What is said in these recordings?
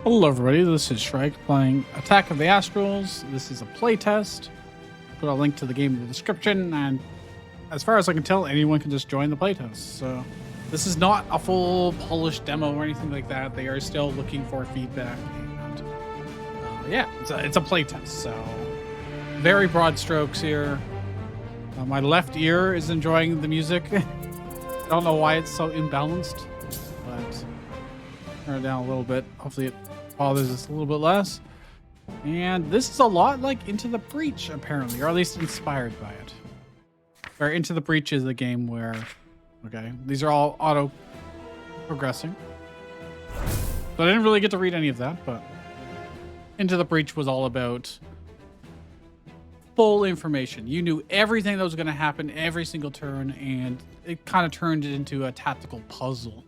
Hello everybody, this is Shrike playing Attack of the Astrals. This is a playtest. Put a link to the game in the description, and as far as I can tell, anyone can just join the playtest. So this is not a full polished demo or anything like that. They are still looking for feedback. And, yeah, it's a playtest, so very broad strokes here. My left ear is enjoying the music. I don't know why it's so imbalanced, but turn it down a little bit. Hopefully it bothers us a little bit less. And this is a lot like Into the Breach, apparently, or at least inspired by it. Or Into the Breach is a game where, okay, these are all auto progressing. So I didn't really get to read any of that, but Into the Breach was all about full information. You knew everything that was going to happen every single turn, and it kind of turned it into a tactical puzzle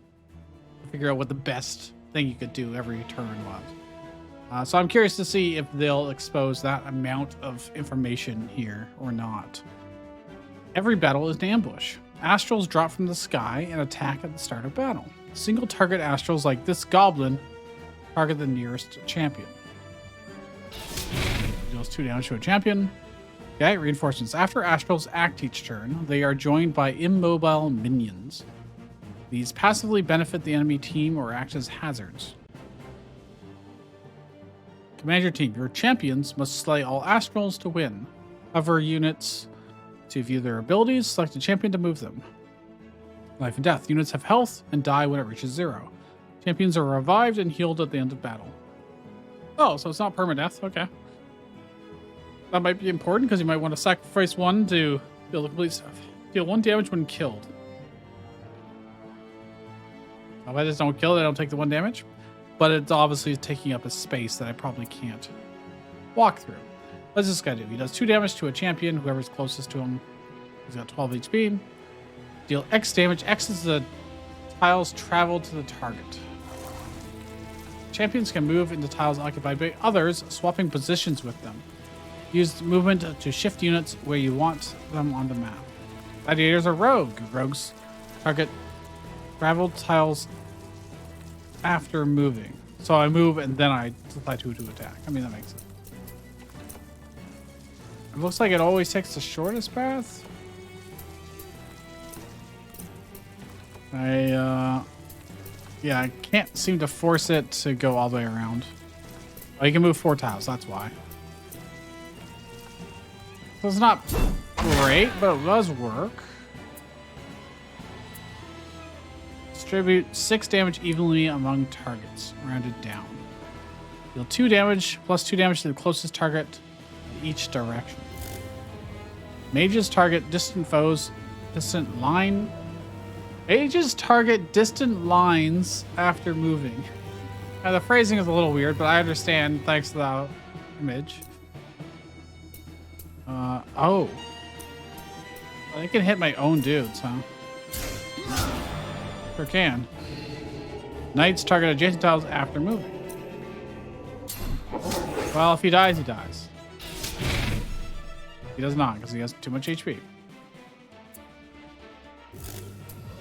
to figure out what the best thing you could do every turn was. So I'm curious to see if they'll expose that amount of information here or not. Every battle is an ambush. Astrals drop from the sky and attack at the start of battle. Single target astrals like this goblin target the nearest champion. Deals 2 damage to a champion. Okay, reinforcements. After astrals act each turn, they are joined by immobile minions. These passively benefit the enemy team or act as hazards. Command your team. Your champions must slay all astrals to win. Hover units to view their abilities. Select a champion to move them. Life and death. Units have health and die when it reaches 0. Champions are revived and healed at the end of battle. Oh, so it's not permadeath. Okay. That might be important because you might want to sacrifice one to deal the complete stuff. Deal 1 damage when killed. If I just don't kill it, I don't take the 1 damage. But it's obviously taking up a space that I probably can't walk through. What does this guy do? He does 2 damage to a champion, whoever's closest to him. He's got 12 HP. Deal X damage. X is the tiles traveled to the target. Champions can move into tiles occupied by others, swapping positions with them. Use movement to shift units where you want them on the map. Gladiators are rogue. Rogues target traveled tiles after moving. So I move and then I apply 2 to attack. I mean, that makes sense. It looks like it always takes the shortest path. Yeah, I can't seem to force it to go all the way around. Oh, you can move 4 tiles, that's why. So it's not great, but it does work. Distribute 6 damage evenly among targets, rounded down. Deal 2 damage plus 2 damage to the closest target in each direction. Mages target distant foes, distant line. Mages target distant lines after moving. Now, the phrasing is a little weird, but I understand thanks to the image. Oh. I can hit my own dudes, huh? Sure can. Knights target adjacent tiles after moving. Well, if he dies, he dies. He does not, because he has too much HP.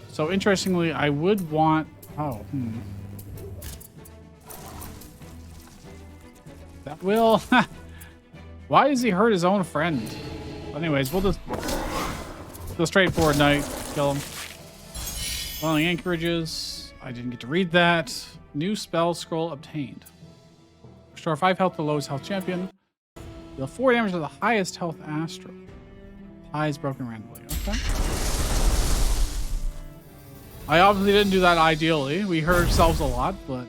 So, interestingly, I would want... Oh, That will... Why does he hurt his own friend? Anyways, we'll just... go straight forward, knight. Kill him. Falling anchorages. I didn't get to read that. New spell scroll obtained. Restore 5 health to the lowest health champion. Deal 4 damage to the highest health astral. Tie is broken randomly. Okay. I obviously didn't do that ideally. We hurt ourselves a lot, but...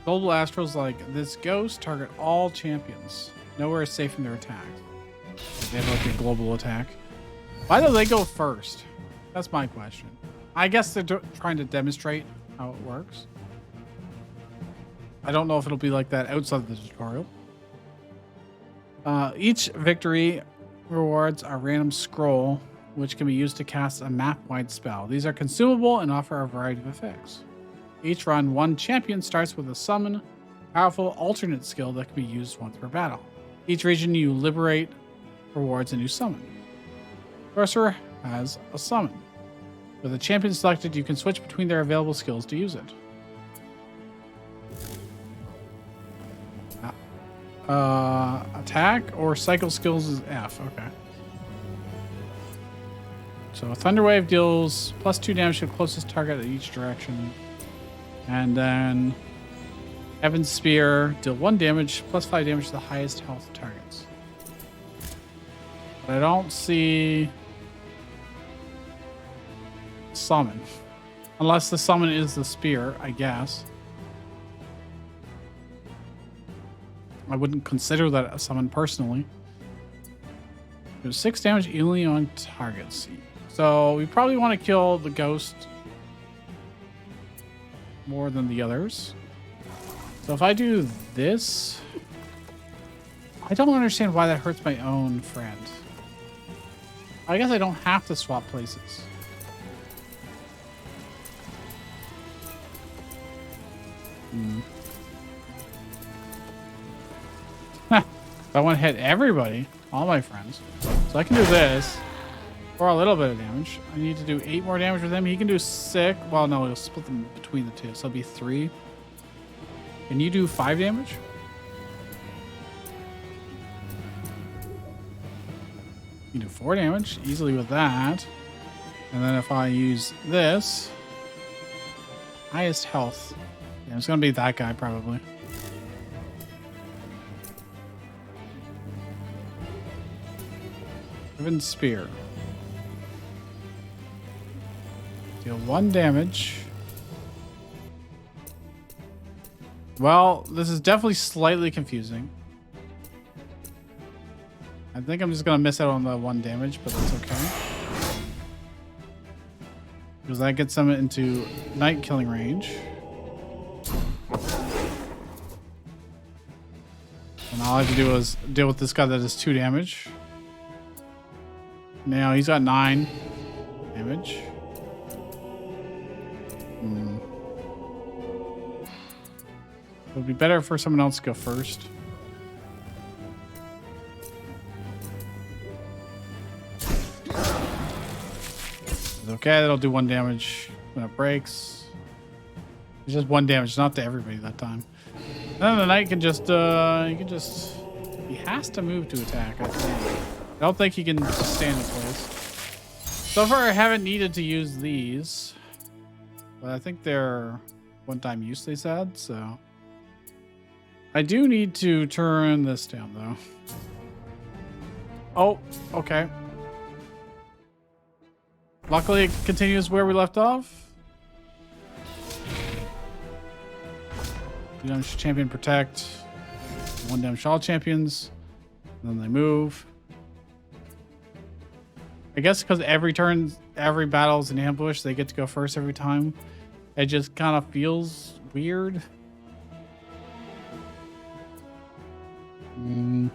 Global astrals like this ghost target all champions. Nowhere is safe from their attacks. They have like a global attack. Why do they go first? That's my question. I guess they're trying to demonstrate how it works. I don't know if it'll be like that outside of the tutorial. Each victory rewards a random scroll, which can be used to cast a map-wide spell. These are consumable and offer a variety of effects. Each run, one champion starts with a summon, powerful alternate skill that can be used once per battle. Each region you liberate rewards a new summon. Sorcerer has a summon. With a champion selected, you can switch between their available skills to use it. Attack or cycle skills is F. Okay. So Thunder Wave deals +2 damage to the closest target in each direction. And then Heaven's Spear deal 1 damage, +5 damage to the highest health targets. But I don't see summon. Unless the summon is the spear, I guess. I wouldn't consider that a summon personally. There's 6 damage only on targets. So we probably want to kill the ghost more than the others. So if I do this, I don't understand why that hurts my own friend. I guess I don't have to swap places. I want to hit everybody, all my friends. So I can do this for a little bit of damage. I need to do 8 more damage with him. He can do 6. Well, no, he'll split them between the two. So it'll be 3. Can you do 5 damage? You can do 4 damage easily with that. And then if I use this, highest health. Yeah, it's going to be that guy probably. Riven Spear. Deal 1 damage. Well, this is definitely slightly confusing. I think I'm just going to miss out on the 1 damage, but that's okay. Because that gets them into night killing range. And all I have to do is deal with this guy that does 2 damage. Now he's got 9 damage. It would be better for someone else to go first. Okay, that'll do 1 damage when it breaks. It's just 1 damage, not to everybody that time. And then the knight can just, he has to move to attack, I think. I don't think he can just stand in place. So far, I haven't needed to use these. But I think they're one-time use, they said, so. I do need to turn this down, though. Oh, okay. Luckily, it continues where we left off. 2 damage champion protect. 1 damage all champions. And then they move. I guess because every turn, every battle is an ambush, they get to go first every time. It just kind of feels weird. 2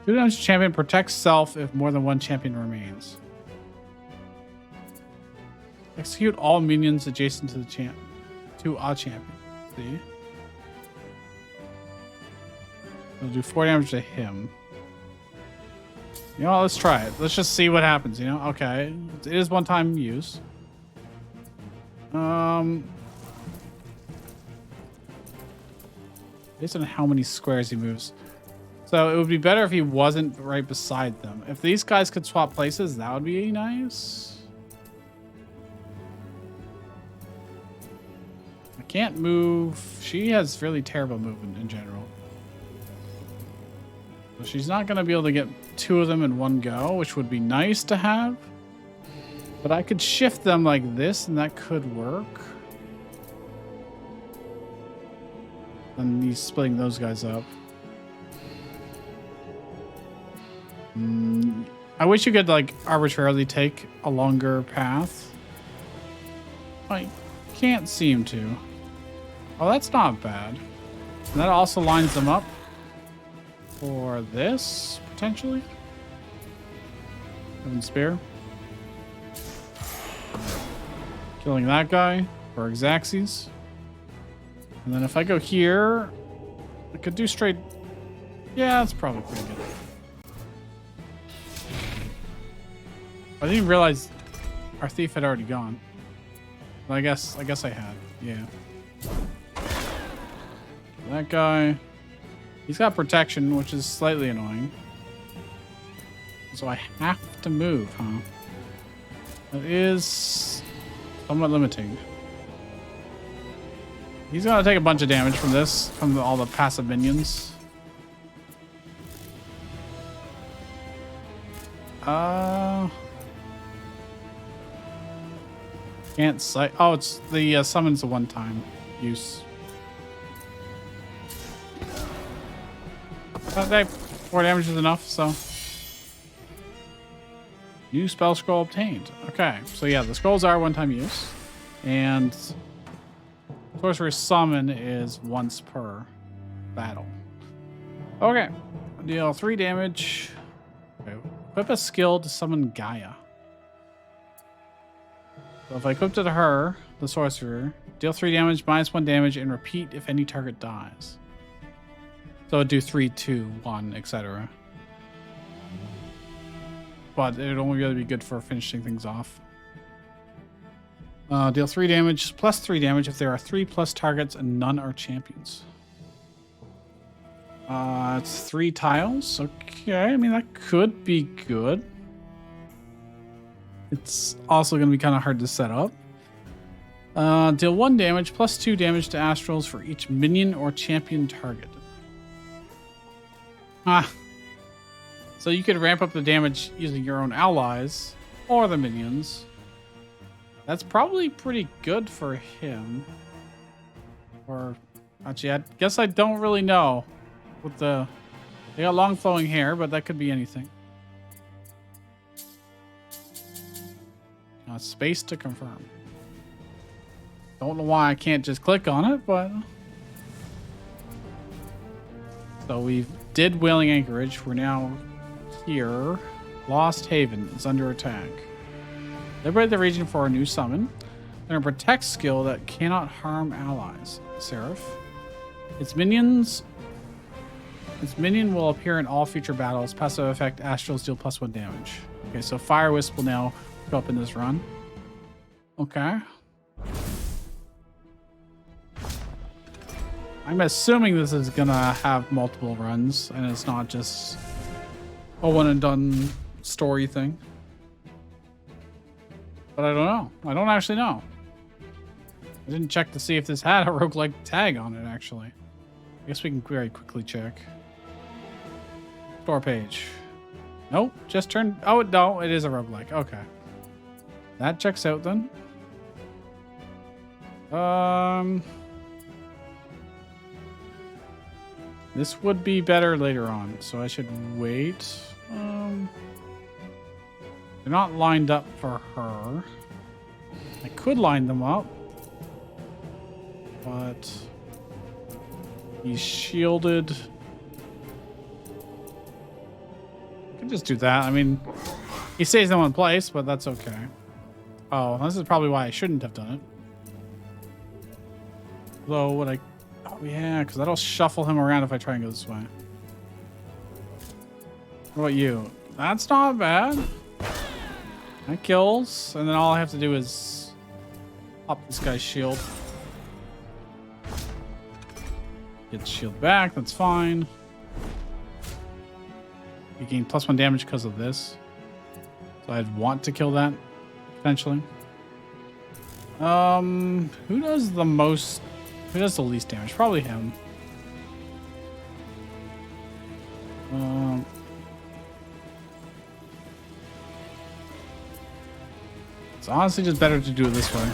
damage champion protects self if more than 1 champion remains. Execute all minions adjacent to the to a champion. See? It'll do 4 damage to him. You know what, let's try it. Let's just see what happens, you know? Okay. It is one-time use. Based on how many squares he moves. So it would be better if he wasn't right beside them. If these guys could swap places, that would be nice. I can't move. She has really terrible movement in general. So she's not going to be able to get 2 of them in one go, which would be nice to have. But I could shift them like this, and that could work. And he's splitting those guys up. I wish you could, like, arbitrarily take a longer path. I can't seem to. Oh, that's not bad. And that also lines them up for this, potentially. Heaven Spear. Killing that guy for Xaxes. And then if I go here, I could do straight. Yeah, that's probably pretty good. I didn't even realize our thief had already gone. But I guess I had. Yeah. That guy. He's got protection, which is slightly annoying. So I have to move, huh? That is somewhat limiting. He's gonna take a bunch of damage from this, from all the passive minions. Can't sight. Oh, it's the summon's a one-time use. That 4 damage is enough, so. New spell scroll obtained. Okay, so yeah, the scrolls are one-time use. And Sorcerer's Summon is once per battle. Okay, deal 3 damage. Okay. Equip a skill to summon Gaia. So if I equip it to her, the sorcerer, deal 3 damage, -1 damage, and repeat if any target dies. So it'd do 3, 2, 1, etc. But it would only really be good for finishing things off. Deal 3 damage, +3 damage if there are 3+ targets and none are champions. It's 3 tiles. Okay, I mean, that could be good. It's also going to be kind of hard to set up. Deal 1 damage, +2 damage to Astrals for each minion or champion target. So you could ramp up the damage using your own allies or the minions. That's probably pretty good for him. Or actually, I guess I don't really know. With they got long flowing hair, but that could be anything. Space to confirm. Don't know why I can't just click on it, but so we did Whaling Anchorage. We're now here. Lost Haven is under attack. Liberate the region for a new summon. Then a protect skill that cannot harm allies. Seraph. Its minion will appear in all future battles. Passive effect, Astrals deal +1 damage. Okay, so Fire Wisp will now go up in this run. Okay. I'm assuming this is gonna have multiple runs and it's not just a one and done story thing. But I don't know. I don't actually know. I didn't check to see if this had a roguelike tag on it, actually. I guess we can very quickly check. Store page. Nope, just turned. Oh, no, it is a roguelike. Okay. That checks out then. This would be better later on, so I should wait. They're not lined up for her. I could line them up, but he's shielded. I can just do that. I mean, he stays in one place, but that's okay. Oh, this is probably why I shouldn't have done it. Though, would I... Oh, yeah, because that'll shuffle him around if I try and go this way. What about you? That's not bad. That kills. And then all I have to do is pop this guy's shield. Get the shield back. That's fine. You gain +1 damage because of this. So I'd want to kill that, potentially. Who does the most... Who does the least damage? Probably him. It's honestly just better to do it this way.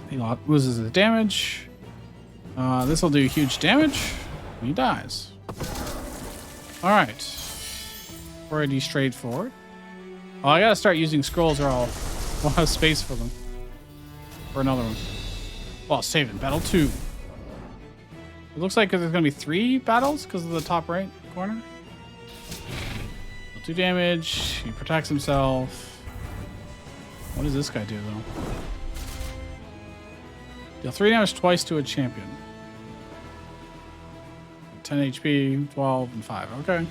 He loses his damage. This will do huge damage. He dies. Alright. Pretty straightforward. Oh, I gotta start using scrolls or I'll have space for them. For another one. Well, save in battle 2. It looks like there's gonna be 3 battles because of the top right corner. 2 damage. He protects himself. What does this guy do though? Deal 3 damage twice to a champion. 10 HP, 12, and 5. Okay.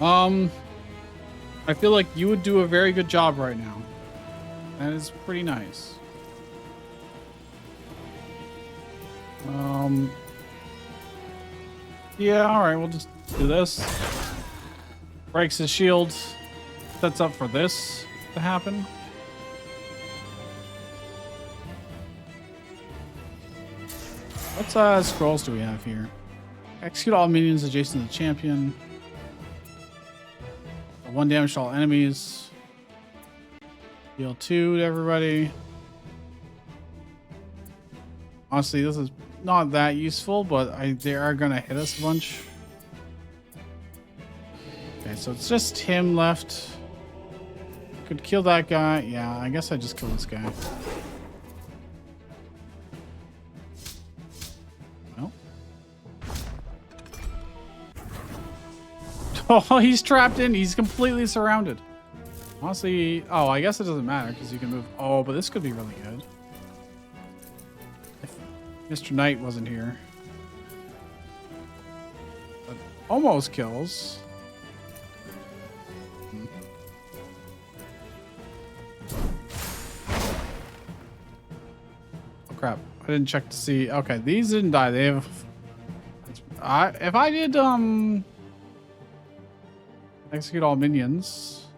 I feel like you would do a very good job right now. That is pretty nice. Yeah, alright, we'll just do this. Breaks his shield. Sets up for this to happen. What scrolls do we have here? Execute all minions adjacent to the champion. 1 damage to all enemies. Deal 2 to everybody. Honestly, this is not that useful, but they are gonna hit us a bunch. Okay, so it's just him left. Could kill that guy. Yeah, I guess I just kill this guy. Well. Oh, he's trapped in. He's completely surrounded. Honestly, oh, I guess it doesn't matter because you can move. Oh, but this could be really good. If Mr. Knight wasn't here. But almost kills. Crap, I didn't check to see. Okay, these didn't die. They have if I did execute all minions,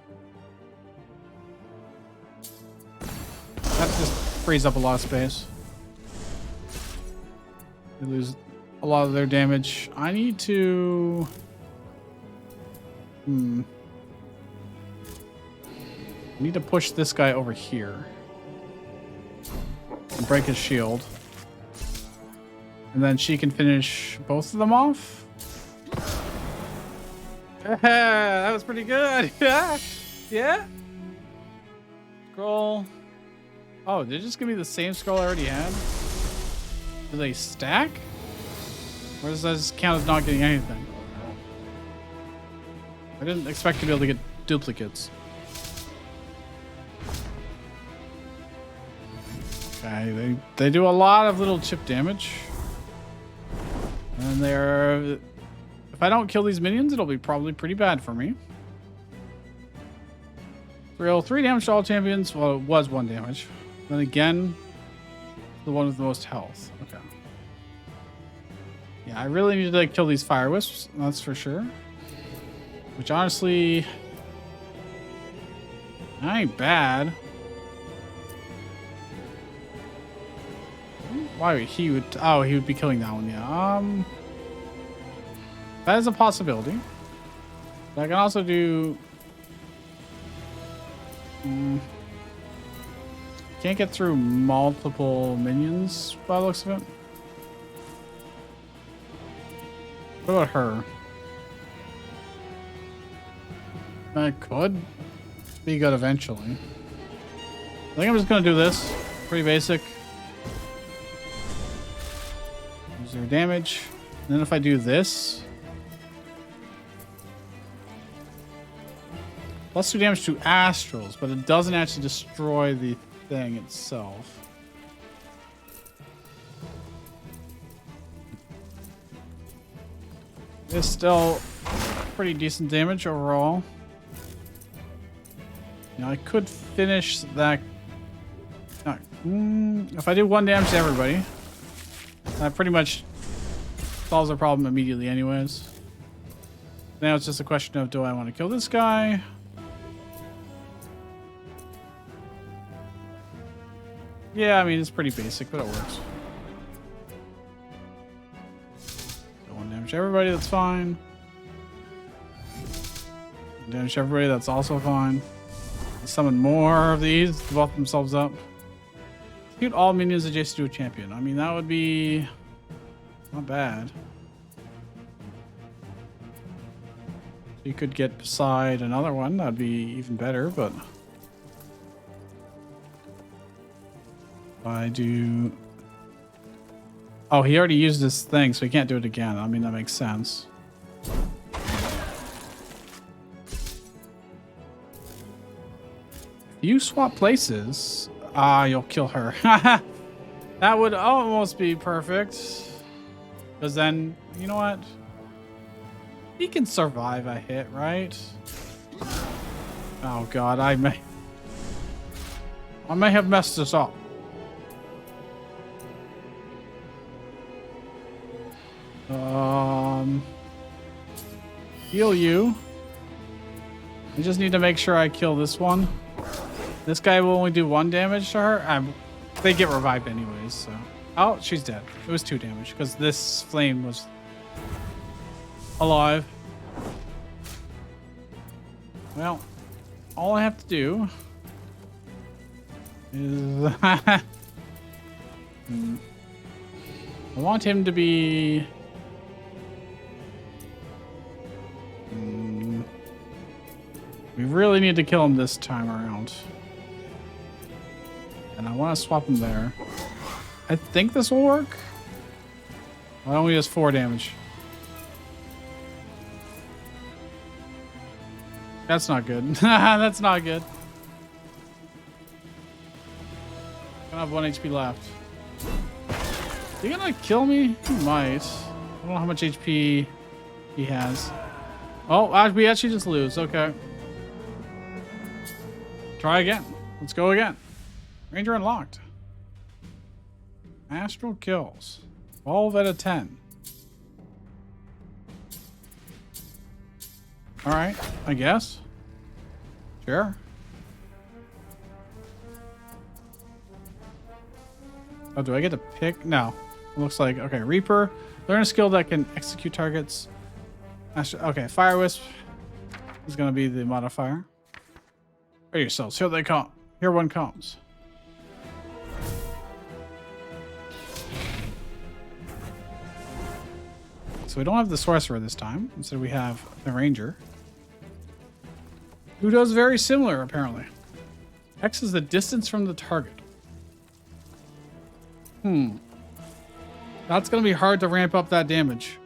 that just frees up a lot of space. They lose a lot of their damage. I need to I need to push this guy over here. And break his shield. And then she can finish both of them off. That was pretty good. Yeah. Yeah. Scroll. Oh, did it just give me the same scroll I already had? Do they stack? Or does that just count as not getting anything? I didn't expect to be able to get duplicates. Okay, they do a lot of little chip damage. And they're... If I don't kill these minions, it'll be probably pretty bad for me. Real 3 damage to all champions. Well, it was 1 damage. Then again, the one with the most health. Okay. Yeah, I really need to kill these fire wisps, that's for sure. Which honestly... ain't bad. Why he would? Oh, he would be killing that one. Yeah. That is a possibility. But I can also do. Can't get through multiple minions by the looks of it. What about her? That could be good eventually. I think I'm just gonna do this. Pretty basic. Use their damage. And then if I do this. +2 damage to Astrals, but it doesn't actually destroy the thing itself. It's still pretty decent damage overall. You know, I could finish that. If I do 1 damage to everybody, that pretty much solves the problem immediately anyways. Now it's just a question of, do I want to kill this guy? Yeah, I mean, it's pretty basic, but it works. So 1 damage to everybody, that's fine. 1 damage to everybody, that's also fine. Summon more of these to buff themselves up. Execute all minions adjacent to a champion. I mean, that would be not bad. You could get beside another one. That'd be even better, but I do. Oh, he already used this thing, so he can't do it again. I mean, that makes sense. If you swap places, you'll kill her. That would almost be perfect. Because then, you know what? He can survive a hit, right? Oh god, I may have messed this up. Heal you. I just need to make sure I kill this one. This guy will only do 1 damage to her. They get revived anyways, so. Oh, she's dead. It was 2 damage because this flame was alive. Well, all I have to do is I want him to be we really need to kill him this time around. And I want to swap him there. I think this will work. Well, it only does 4 damage. That's not good. That's not good. I have 1 HP left. Is he gonna kill me? He might. I don't know how much HP he has. Oh, we actually just lose. Okay. Try again. Let's go again. Ranger unlocked. Astral kills. 12 out of 10. Alright, I guess. Sure. Oh, do I get to pick? No. It looks like, okay, Reaper. Learn a skill that can execute targets. Okay, Fire Wisp is going to be the modifier. Ready yourselves. Here they come. Here one comes. So we don't have the Sorcerer this time. Instead we have the Ranger. Who does very similar, apparently. X is the distance from the target. That's going to be hard to ramp up that damage.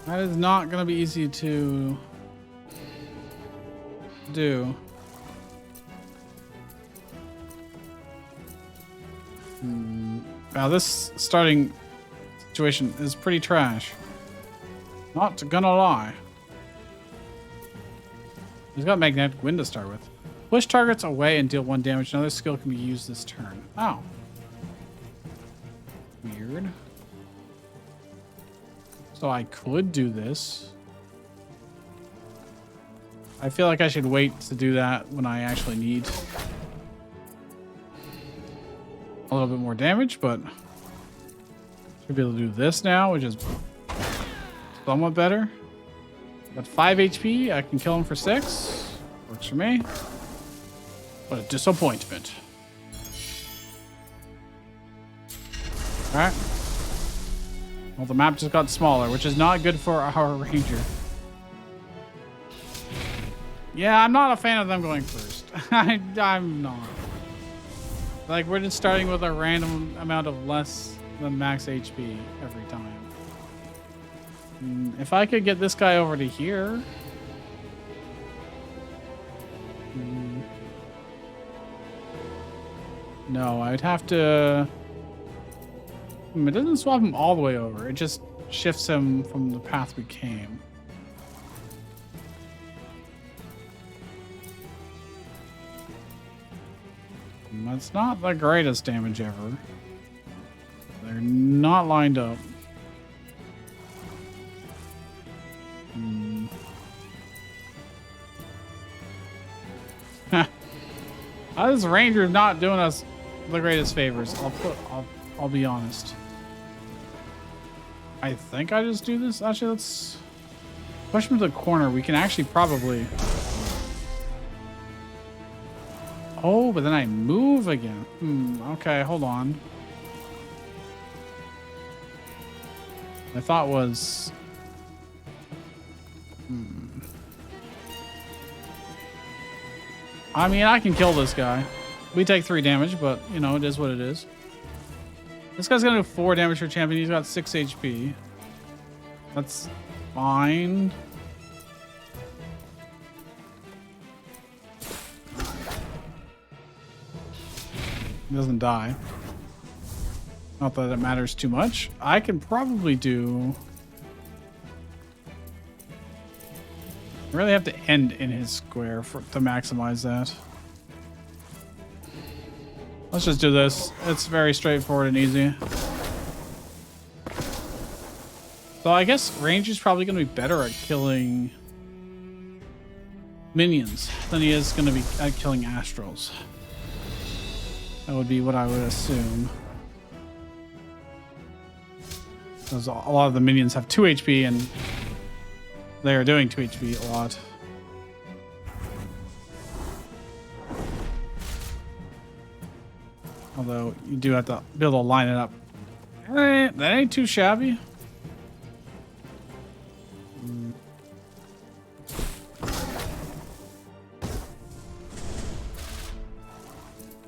That is not going to be easy to do. Wow, this starting situation is pretty trash. Not gonna lie. He's got Magnetic Wind to start with. Push targets away and deal 1 damage. Another skill can be used this turn. Oh. Weird. So I could do this. I feel like I should wait to do that when I actually need a little bit more damage, but should be able to do this now, which is somewhat better. Got 5 HP. I can kill him for 6. Works for me. What a disappointment. Alright. Well, the map just got smaller, which is not good for our Ranger. Yeah, I'm not a fan of them going first. I'm not. Like, we're just starting with a random amount of less than max HP every time. If I could get this guy over to here. No, I'd have to... It doesn't swap him all the way over. It just shifts him from the path we came. That's not the greatest damage ever. They're not lined up. This Ranger's not doing us the greatest favors. I'll be honest. I think I just do this. Actually, let's push him to the corner. We can actually probably... Oh, but then I move again. Okay, hold on. My thought was... I mean, I can kill this guy. We take 3 damage, but, you know, it is what it is. This guy's gonna do 4 damage for champion. He's got 6 HP. That's fine. He doesn't die. Not that it matters too much. I can probably do... I really have to end in his square to maximize that. Let's just do this. It's very straightforward and easy. So I guess range is probably going to be better at killing minions than he is going to be at killing Astrals. That would be what I would assume. Because a lot of the minions have 2 HP and they are doing 2 HP a lot. Although you do have to be able to line it up. That ain't too shabby.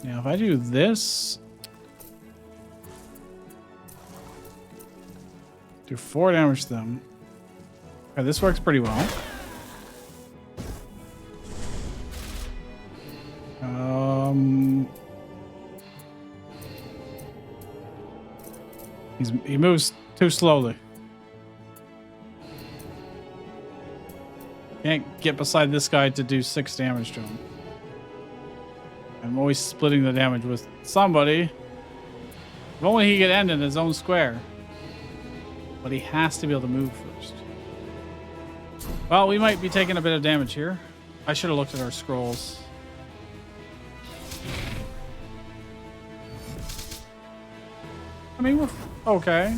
Now, if I do this, do 4 damage to them. Okay, this works pretty well. He moves too slowly. Can't get beside this guy to do 6 damage to him. I'm always splitting the damage with somebody. If only he could end in his own square. But he has to be able to move first. Well, we might be taking a bit of damage here. I should have looked at our scrolls. I mean, we're okay.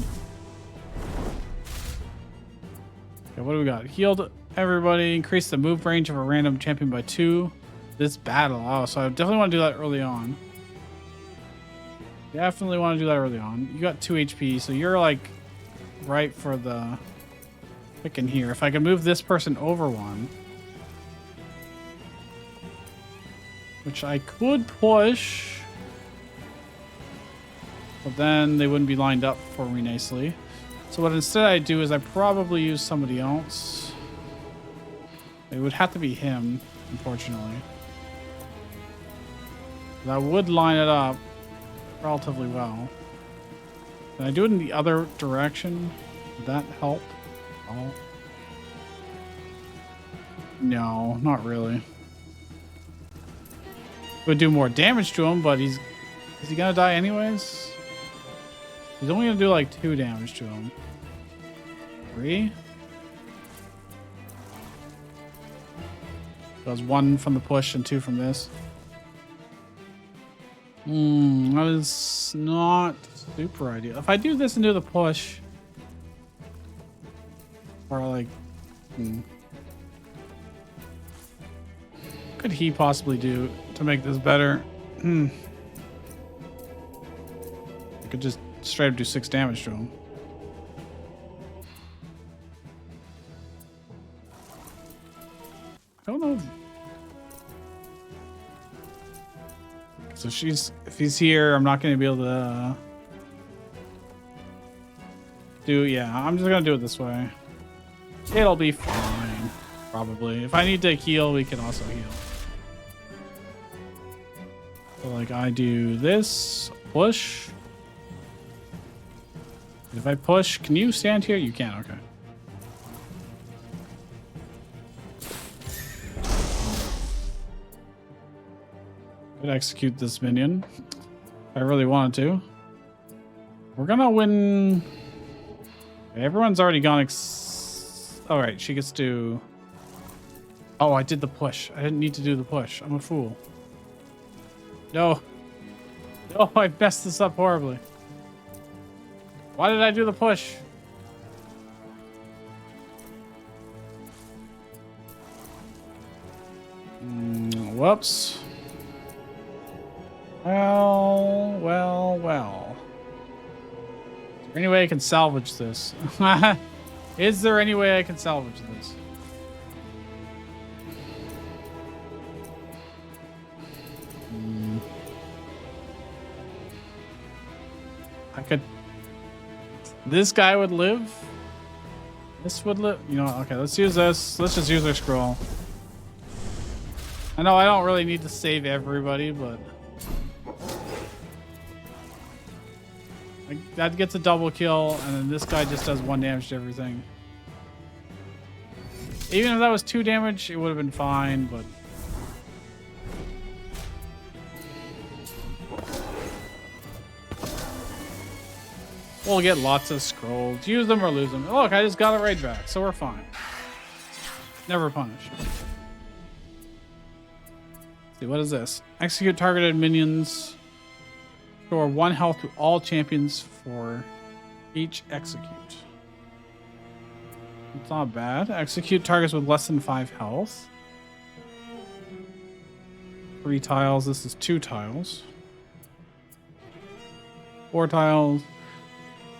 Okay, what do we got? Healed everybody. Increase the move range of a random champion by 2. This battle. Oh, so I definitely want to do that early on. Definitely want to do that early on. You got 2 HP, so you're like right for the pick in here. If I can move this person over 1, which I could push, but then they wouldn't be lined up for me nicely. So what instead I do is I probably use somebody else. It would have to be him, unfortunately. But I would line it up relatively well. Can I do it in the other direction? Would that help? Oh. No, not really. Would do more damage to him, but is he gonna die anyways? He's only gonna do like 2 damage to him. 3? Goes 1 from the push and 2 from this. That is not super ideal. If I do this and do the push, or like, what could he possibly do to make this better? I could just straight up do 6 damage to him. I don't know. So if he's here, I'm not going to be able to do, yeah, I'm just going to do it this way. It'll be fine, probably. If I need to heal, we can also heal. So like I do this, push. If I push, can you stand here? You can, okay. Could execute this minion if I really wanted to. We're gonna win. Everyone's already gone. All right, she gets to. Oh, I did the push. I didn't need to do the push. I'm a fool. No. No, I messed this up horribly. Why did I do the push? Whoops. Well. Is there any way I can salvage this? Is there any way I can salvage this? I could... This guy would live? This would live? You know what? Okay, let's use this. Let's just use our scroll. I know I don't really need to save everybody, but... that gets a double kill, and then this guy just does 1 damage to everything. Even if that was 2 damage, it would have been fine, but... We'll get lots of scrolls. Use them or lose them. Oh, look, I just got it right back, so we're fine. Never punished. Let's see, what is this? Execute targeted minions. Restore 1 health to all champions for each execute. It's not bad. Execute targets with less than 5 health. 3 tiles. This is 2 tiles. 4 tiles.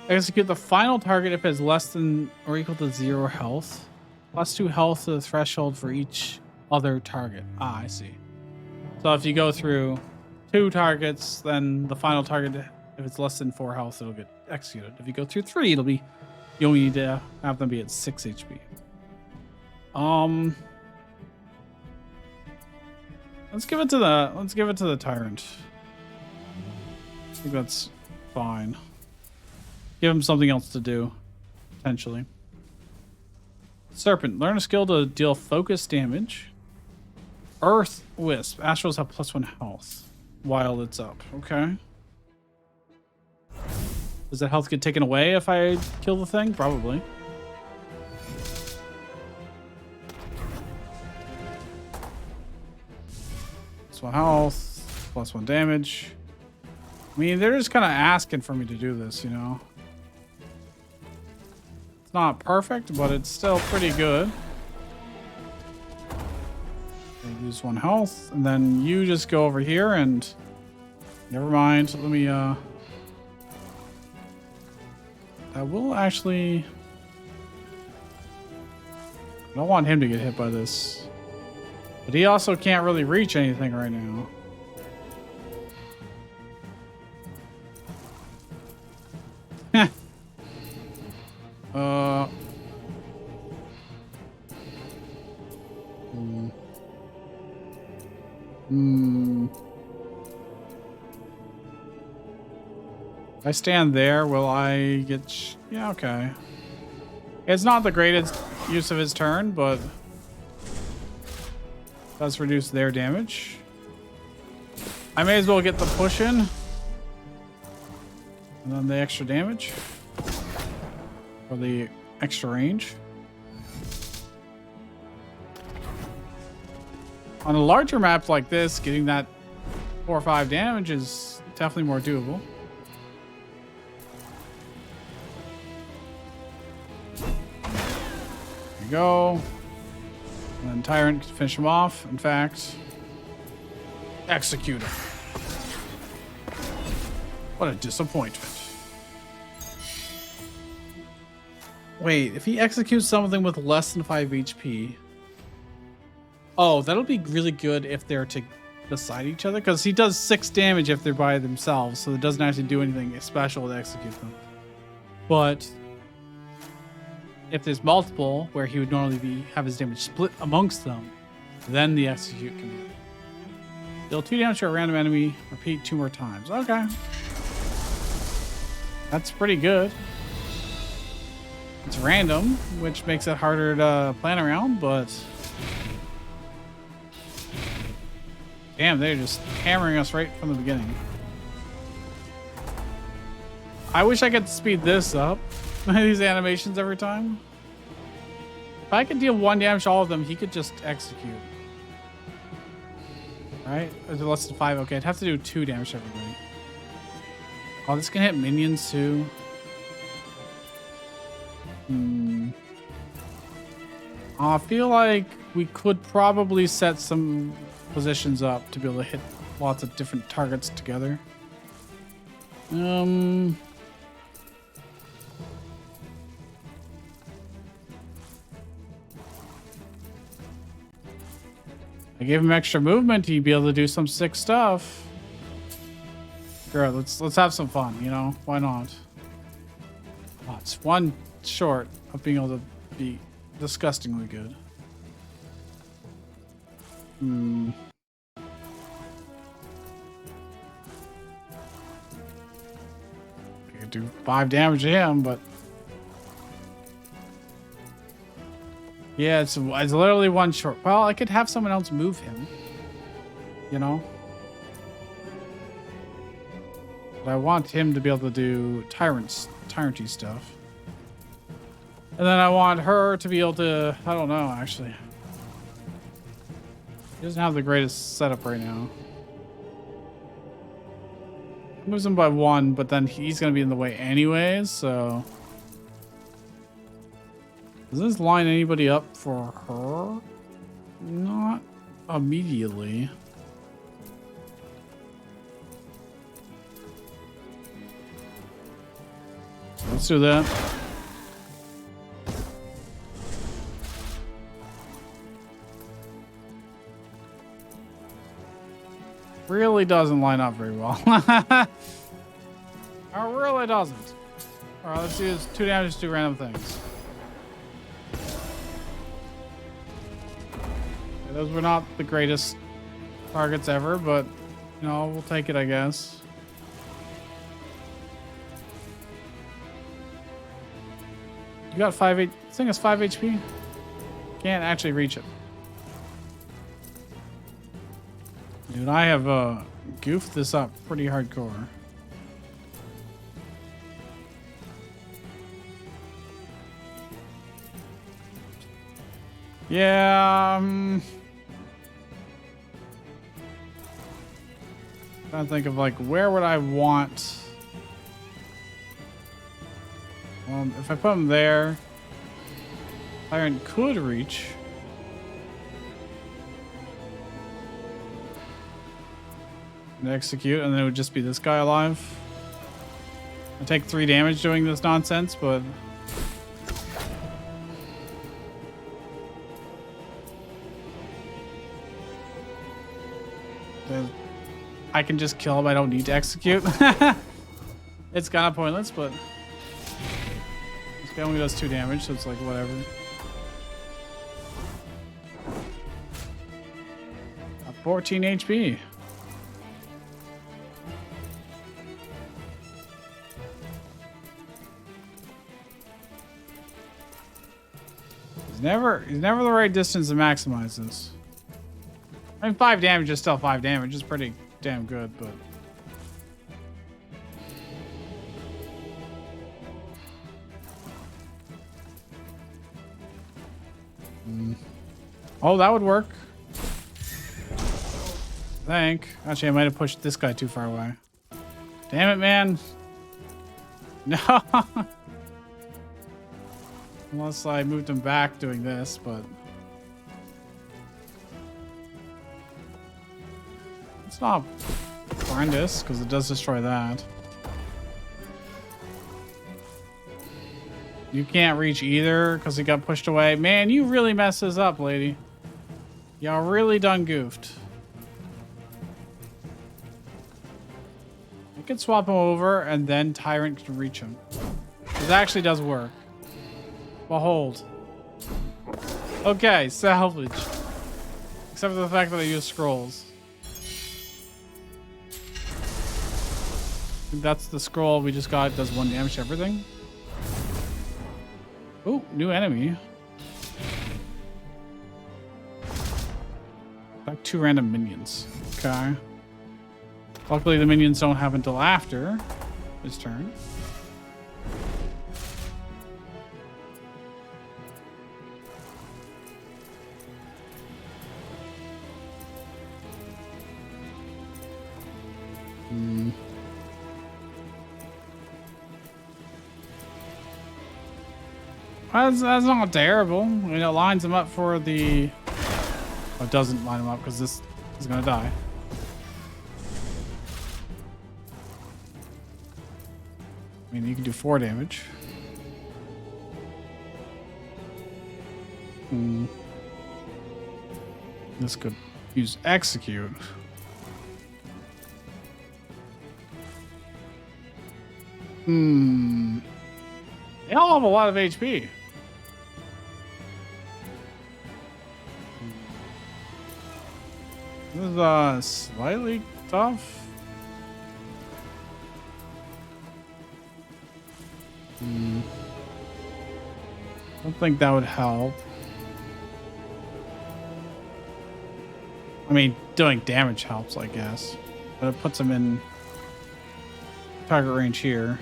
Execute the final target if it has less than or equal to 0 health. Plus 2 health to the threshold for each other target. Ah, I see. So if you go through 2 targets, then the final target, if it's less than 4 health, it'll get executed. If you go through 3, it'll be, you only need to have them be at 6 HP. Let's give it to the tyrant. I think that's fine. Give him something else to do, potentially. Serpent. Learn a skill to deal focus damage. Earth Wisp. Astrals have +1 health while it's up. Okay. Does that health get taken away if I kill the thing? Probably. +1 health. +1 damage. I mean, they're just kind of asking for me to do this, you know? It's not perfect, but it's still pretty good. Lose 1 health, and then you just go over here and... Never mind, let me, I will actually... I don't want him to get hit by this. But he also can't really reach anything right now. If I stand there, will I get... Yeah, okay. It's not the greatest use of his turn, but... does reduce their damage. I may as well get the push in. And then the extra damage. Or the extra range. On a larger map like this, getting that 4 or 5 damage is definitely more doable. There you go. And then Tyrant can finish him off. In fact, execute him. What a disappointment. Wait, if he executes something with less than 5 HP... Oh, that'll be really good if they're beside each other, because he does 6 damage if they're by themselves, so it doesn't actually do anything special to execute them. But if there's multiple, where he would normally have his damage split amongst them, then the execute can be. Deal 2 damage to a random enemy, repeat 2 more times. Okay. That's pretty good. It's random, which makes it harder to plan around, but... Damn, they're just hammering us right from the beginning. I wish I could speed this up. These animations every time. If I could deal 1 damage to all of them, he could just execute. Right? Is it less than 5? Okay, I'd have to do 2 damage to everybody. Oh, this can hit minions too. I feel like we could probably set some positions up to be able to hit lots of different targets together. I gave him extra movement, he'd be able to do some sick stuff. Sure, let's have some fun, you know? Why not? Oh, it's 1 short of being able to be disgustingly good. I could do 5 damage to him, but yeah, it's literally 1 short. Well, I could have someone else move him, you know. But I want him to be able to do tyrant-y stuff. And then I want her to be able to, I don't know, actually. He doesn't have the greatest setup right now. Moves him by 1, but then he's going to be in the way anyways, so... Does this line anybody up for her? Not immediately. Let's do that. Really doesn't line up very well. It really doesn't. All right, let's do this. 2 damage to 2 random things. Okay, those were not the greatest targets ever, but you know, we'll take it, I guess. You got 5 8. This thing has 5 HP. Can't actually reach it. Dude, I have goofed this up pretty hardcore. Yeah, trying to think of like where would I want. If I put him there, Tyrant could reach. And execute, and then it would just be this guy alive. I take 3 damage doing this nonsense, but I can just kill him. I don't need to execute. It's kind of pointless, but this guy only does 2 damage, so it's like whatever. Got 14 HP. He's never the right distance to maximize this. I mean, 5 damage is still 5 damage. It's pretty damn good, but... Oh, that would work. Actually, I might have pushed this guy too far away. Damn it, man. No. Unless I moved him back doing this, but... It's not horrendous, because it does destroy that. You can't reach either, because he got pushed away. Man, you really messed this up, lady. Y'all really done goofed. You can swap him over, and then Tyrant can reach him. This actually does work. Behold. Okay, salvage. Except for the fact that I use scrolls. That's the scroll we just got. It does 1 damage to everything. Oh, new enemy. Got 2 random minions. Okay. Luckily the minions don't have until after his turn. That's not terrible. I mean, it lines him up for the... Oh, it doesn't line him up because this is going to die. I mean, you can do 4 damage. This could use execute. They all have a lot of HP. This is slightly tough. I don't think that would help. I mean, doing damage helps, I guess. But it puts him in target range here.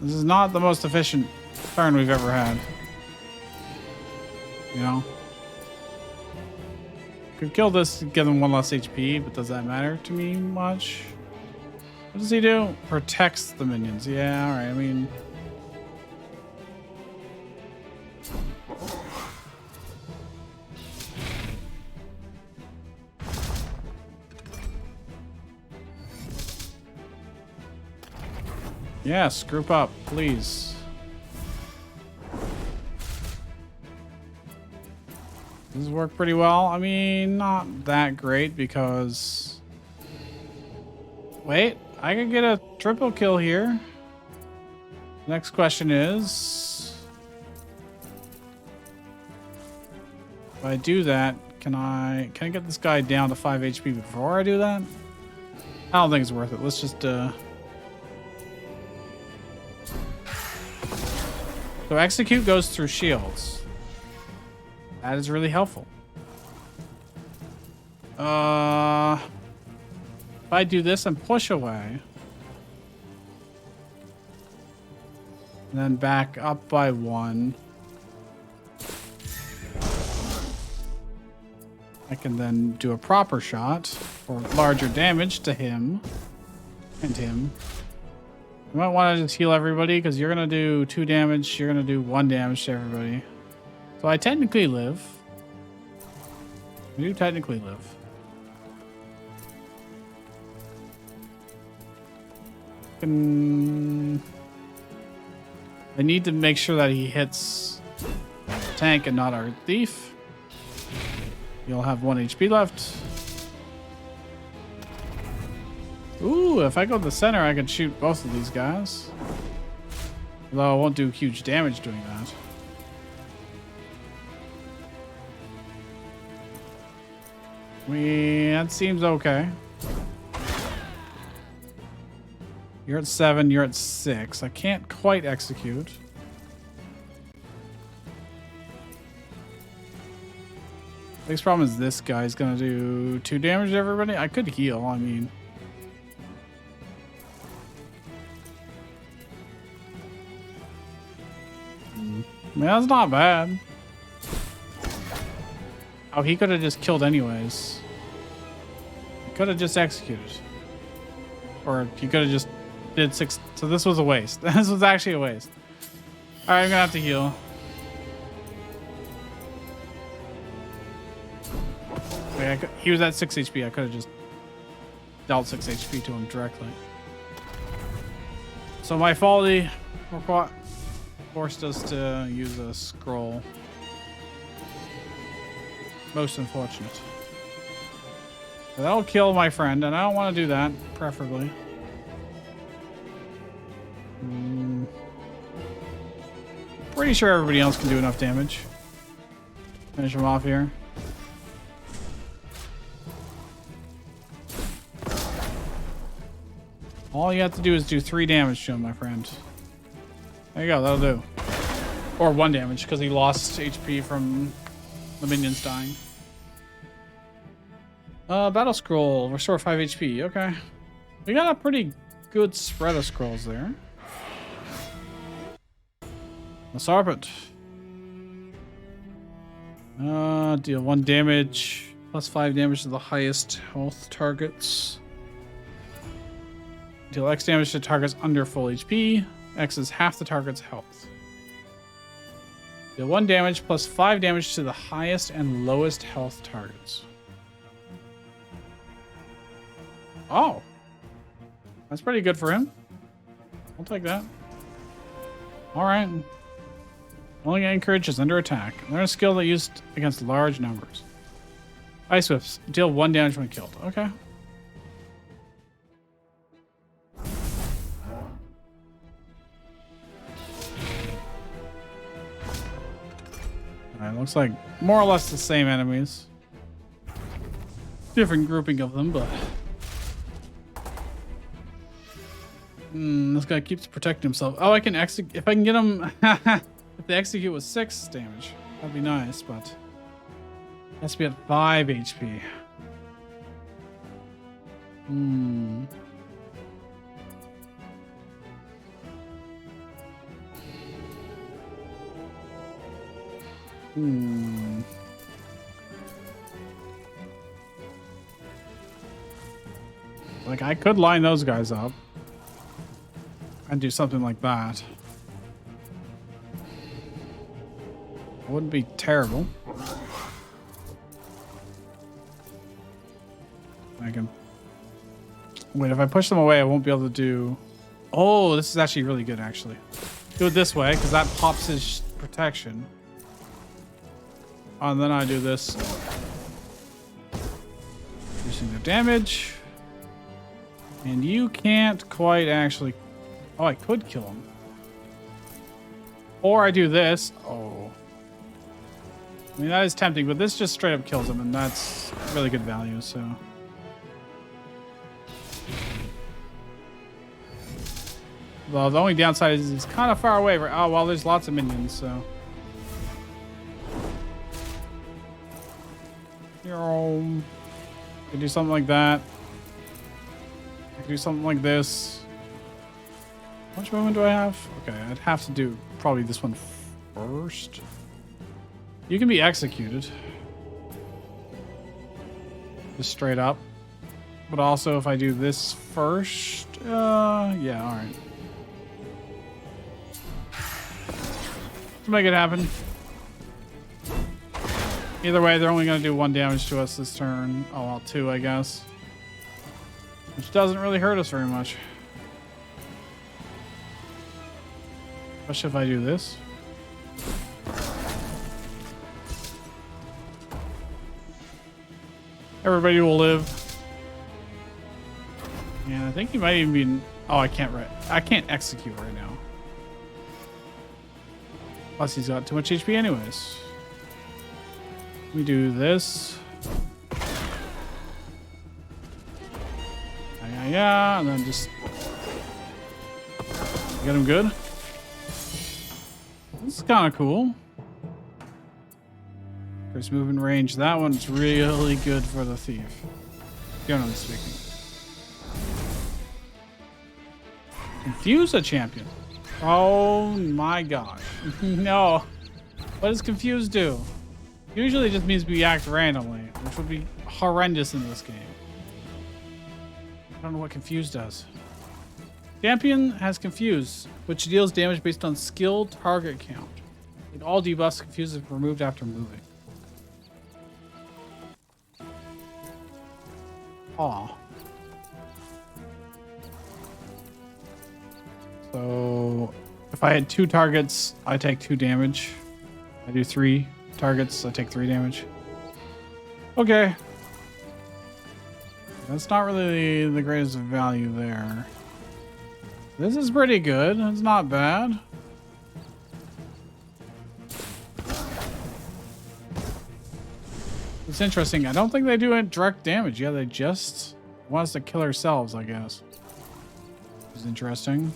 This is not the most efficient turn we've ever had. You know? Could kill this to give him 1 less HP, but does that matter to me much? What does he do? Protects the minions. Yeah, alright, I mean... Yes, group up, please. This has worked pretty well. I mean, not that great because... Wait, I can get a triple kill here. Next question is... If I do that, can I get this guy down to 5 HP before I do that? I don't think it's worth it. Let's just... So execute goes through shields. That is really helpful. If I do this and push away, and then back up by 1, I can then do a proper shot for larger damage to him and him. You might want to just heal everybody because you're going to do 2 damage. You're going to do 1 damage to everybody. So I technically live. I do technically live. I need to make sure that he hits tank and not our thief. You'll have 1 HP left. Ooh, if I go to the center, I can shoot both of these guys. Although I won't do huge damage doing that. I mean, that seems okay. You're at 7, you're at 6. I can't quite execute. Biggest problem is this guy's gonna do 2 damage to everybody. I could heal, I mean... that's not bad. Oh, he could have just killed anyways. He could have just executed. Or he could have just did 6. So this was a waste. This was actually a waste. Alright, I'm gonna have to heal. Wait, he was at 6 HP. I could have just dealt 6 HP to him directly. So my folly forced us to use a scroll. Most unfortunate. But that'll kill my friend, and I don't want to do that, preferably. Pretty sure everybody else can do enough damage. Finish him off here. All you have to do is do 3 damage to him, my friend. There you go, that'll do. Or 1 damage, because he lost HP from the minions dying. Battle scroll, restore 5 HP. Okay. We got a pretty good spread of scrolls there. The Serpent. Deal 1 damage, plus 5 damage to the highest health targets. Deal X damage to targets under full HP. X is half the target's health. Deal 1 damage plus 5 damage to the highest and lowest health targets. Oh. That's pretty good for him. I'll take that. Alright. Only getting courage is under attack. Learn a skill that used against large numbers. Ice Whips. Deal 1 damage when killed. Okay. Alright, looks like more or less the same enemies. Different grouping of them, but... this guy keeps protecting himself. Oh, I can execute... If I can get him... If they execute with 6 damage, that'd be nice, but... It has to be at 5 HP. Hmm. Hmm. Like, I could line those guys up and do something like that. It wouldn't be terrible. I can... Wait, if I push them away, I won't be able to do... Oh, this is actually really good, actually. Do it this way, because that pops his protection. Oh, and then I do this. Reducing the damage. And you can't quite actually... Oh, I could kill him. Or I do this. Oh. I mean, that is tempting, but this just straight up kills him, and that's really good value, so... Well, the only downside is it's kind of far away. Oh, well, there's lots of minions, so... I can do something like that. I can do something like this. How much movement do I have? Okay, I'd have to do probably this one first. You can be executed. Just straight up. But also if I do this first... yeah, alright. Let's make it happen. Either way, they're only going to do 1 damage to us this turn. Oh, well, 2, I guess. Which doesn't really hurt us very much. Especially if I do this. Everybody will live. Yeah, I think he might even be... Oh, I can't execute right now. Plus, he's got too much HP anyways. We do this. Yeah, and then just get him good. This is kind of cool. First movement range. That one's really good for the thief. Generally speaking. Confuse a champion. Oh my gosh. No. What does confuse do? Usually it just means we act randomly, which would be horrendous in this game. I don't know what confuse does. Champion has confuse, which deals damage based on skill target count. In all debuffs, confuse is removed after moving. Aw. So if I had 2 targets, I take 2 damage. I do 3 targets, I take 3 damage. Okay. That's not really the greatest value there. This is pretty good. It's not bad. It's interesting. I don't think they do direct damage. Yeah, they just want us to kill ourselves, I guess. It's interesting.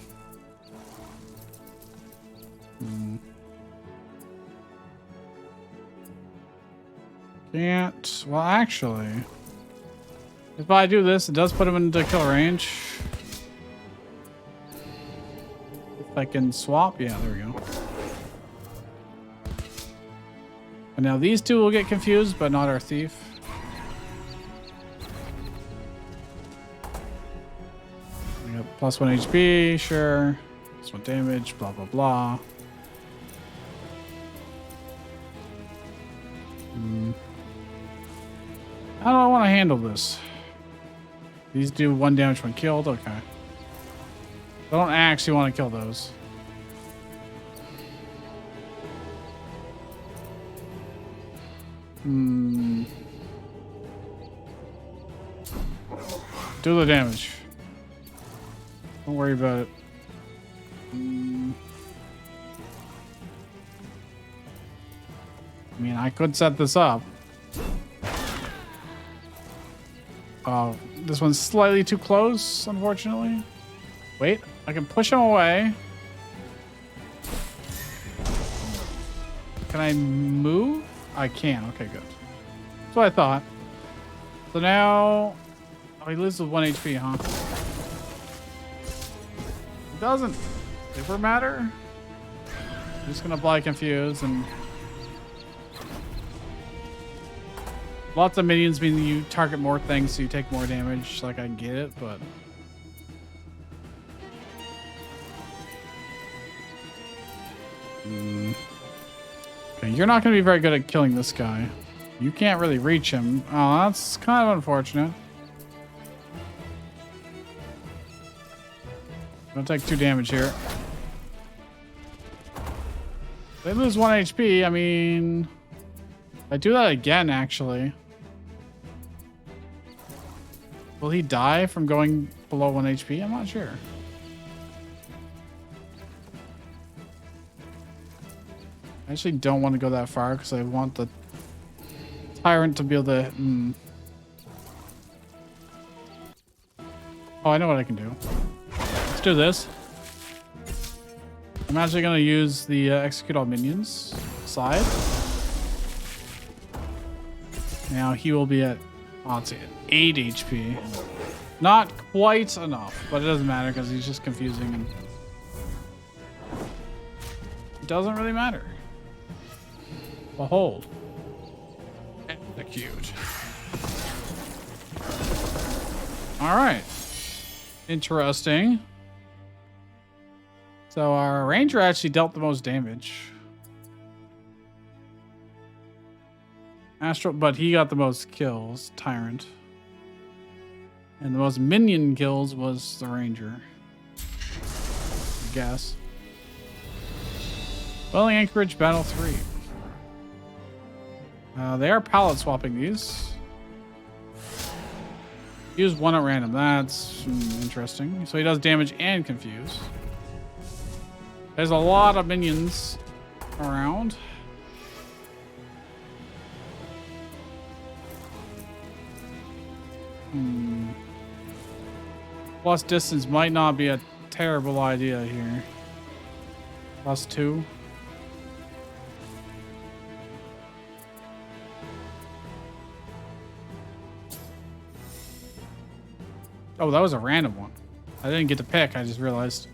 Can't. Well, actually, if I do this, it does put him into kill range. If I can swap, yeah, there we go. And now these two will get confused, but not our thief. We got +1 HP, sure. +1 damage, blah blah blah. How do I want to handle this? These do 1 damage when killed? Okay. I don't actually want to kill those. Do the damage. Don't worry about it. I mean, I could set this up. Oh, this one's slightly too close, unfortunately. Wait, I can push him away. Can I move? I can. Okay, good. That's what I thought. So now Oh, he lives with 1 HP, huh? It doesn't super matter. I'm just gonna apply confuse and lots of minions mean you target more things so you take more damage. Like I get it, but okay, you're not gonna be very good at killing this guy. You can't really reach him. Oh, that's kind of unfortunate. Gonna take 2 damage here. They lose 1 HP. I mean, I do that again, actually. Will he die from going below 1 HP? I'm not sure. I actually don't want to go that far because I want the Tyrant to be able to... Oh, I know what I can do. Let's do this. I'm actually going to use the execute all minions side. Now he will be at, oh, let's see, 8 HP. Not quite enough, but it doesn't matter because he's just confusing and it doesn't really matter. Behold. Execute. All right. Interesting. So our ranger actually dealt the most damage. Astral, but he got the most kills, Tyrant. And the most minion kills was the ranger. I guess. Dwelling Anchorage Battle 3. They are palette swapping these. Use one at random. That's interesting. So he does damage and confuse. There's a lot of minions around. Plus distance might not be a terrible idea here. +2. Oh, that was a random one. I didn't get to pick, I just realized.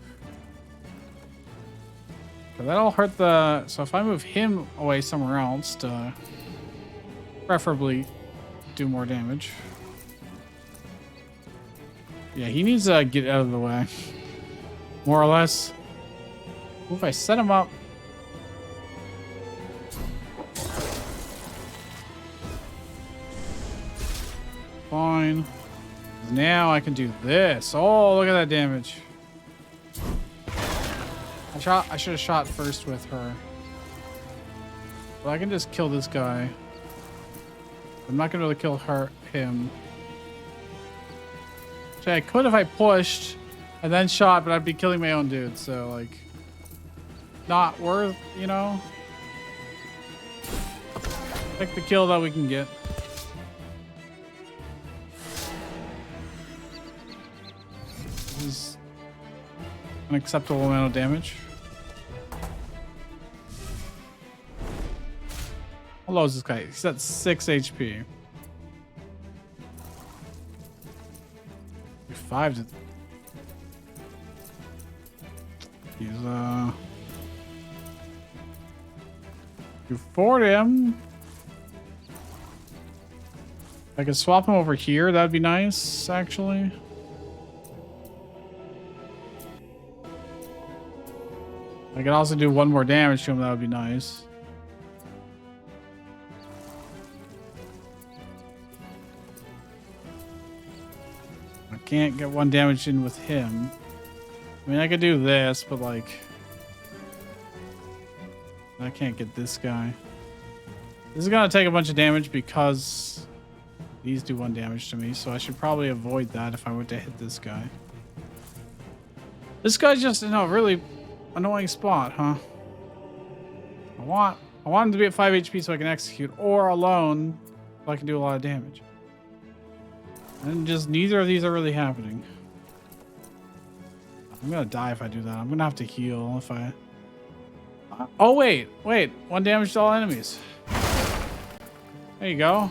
But that'll hurt the... So if I move him away somewhere else to preferably do more damage. Yeah, he needs to get out of the way. More or less. Ooh, if I set him up... Fine. Now I can do this. Oh, look at that damage. I should have shot first with her. Well, I can just kill this guy. I'm not gonna really kill him. Actually, I could if I pushed and then shot, but I'd be killing my own dude. So like, not worth, you know. Take the kill that we can get. This is an acceptable amount of damage. How low is this guy? He's at 6 HP. 5 to... He's you forward him. I could swap him over here. That'd be nice, actually. I could also do 1 more damage to him. That would be nice. I can't get 1 damage in with him. I mean, I could do this, but like... I can't get this guy. This is gonna take a bunch of damage because these do 1 damage to me, so I should probably avoid that if I were to hit this guy. This guy's just in a really annoying spot, huh? I want him to be at 5 HP so I can execute, or alone so I can do a lot of damage. And just neither of these are really happening. I'm gonna die if I do that. I'm gonna have to heal if I... Oh, wait. 1 damage to all enemies. There you go.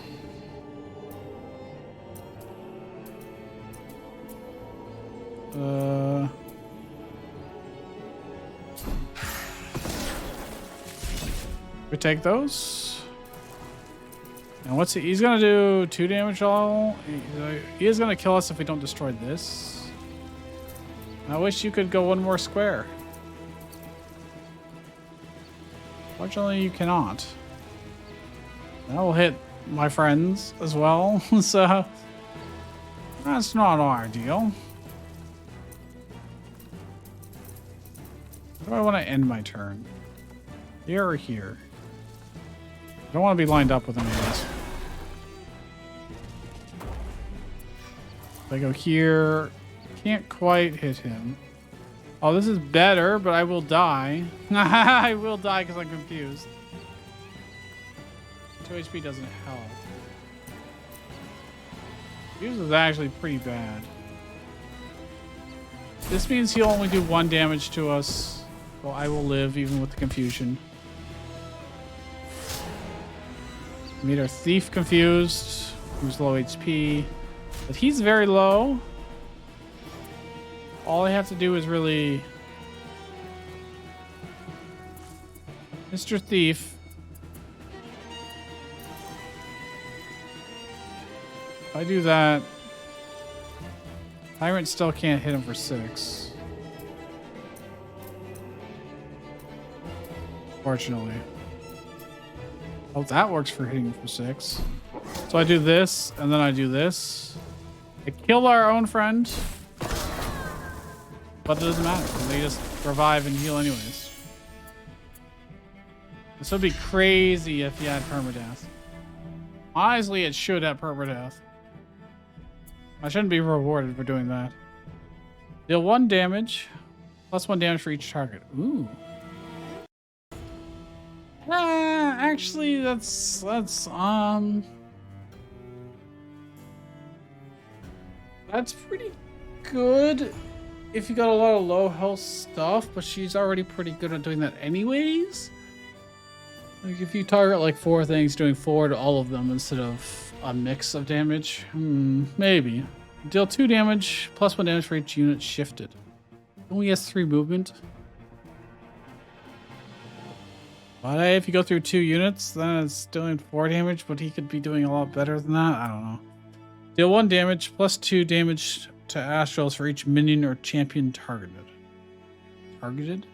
We take those. And what's he? He's gonna do 2 damage all. He is gonna kill us if we don't destroy this. I wish you could go 1 more square. Fortunately, you cannot. That will hit my friends as well, so that's not ideal. Where do I want to end my turn? Here or here? I don't want to be lined up with any of this. If I go here, can't quite hit him. Oh, this is better, but I will die. I will die because I'm confused. 2 HP doesn't help. Confused is actually pretty bad. This means he'll only do 1 damage to us. Well, I will live even with the confusion. Made our thief confused, who's low HP. But he's very low. All I have to do is really... Mr. Thief. If I do that... Tyrant still can't hit him for 6. Fortunately. Oh, that works for hitting for 6. So I do this, and then I do this. I kill our own friend. But it doesn't matter. They just revive and heal anyways. This would be crazy if you had permadeath. Honestly, it should have permadeath. I shouldn't be rewarded for doing that. Deal 1 damage. Plus 1 damage for each target. Ooh. Actually, that's pretty good if you got a lot of low health stuff, but she's already pretty good at doing that anyways. Like if you target like 4 things, doing 4 to all of them instead of a mix of damage, maybe. Deal 2 damage plus 1 damage for each unit shifted. Only has 3 movement. But if you go through 2 units, then it's doing 4 damage, but he could be doing a lot better than that. I don't know. Deal 1 damage plus 2 damage to Astrals for each minion or champion targeted. Targeted?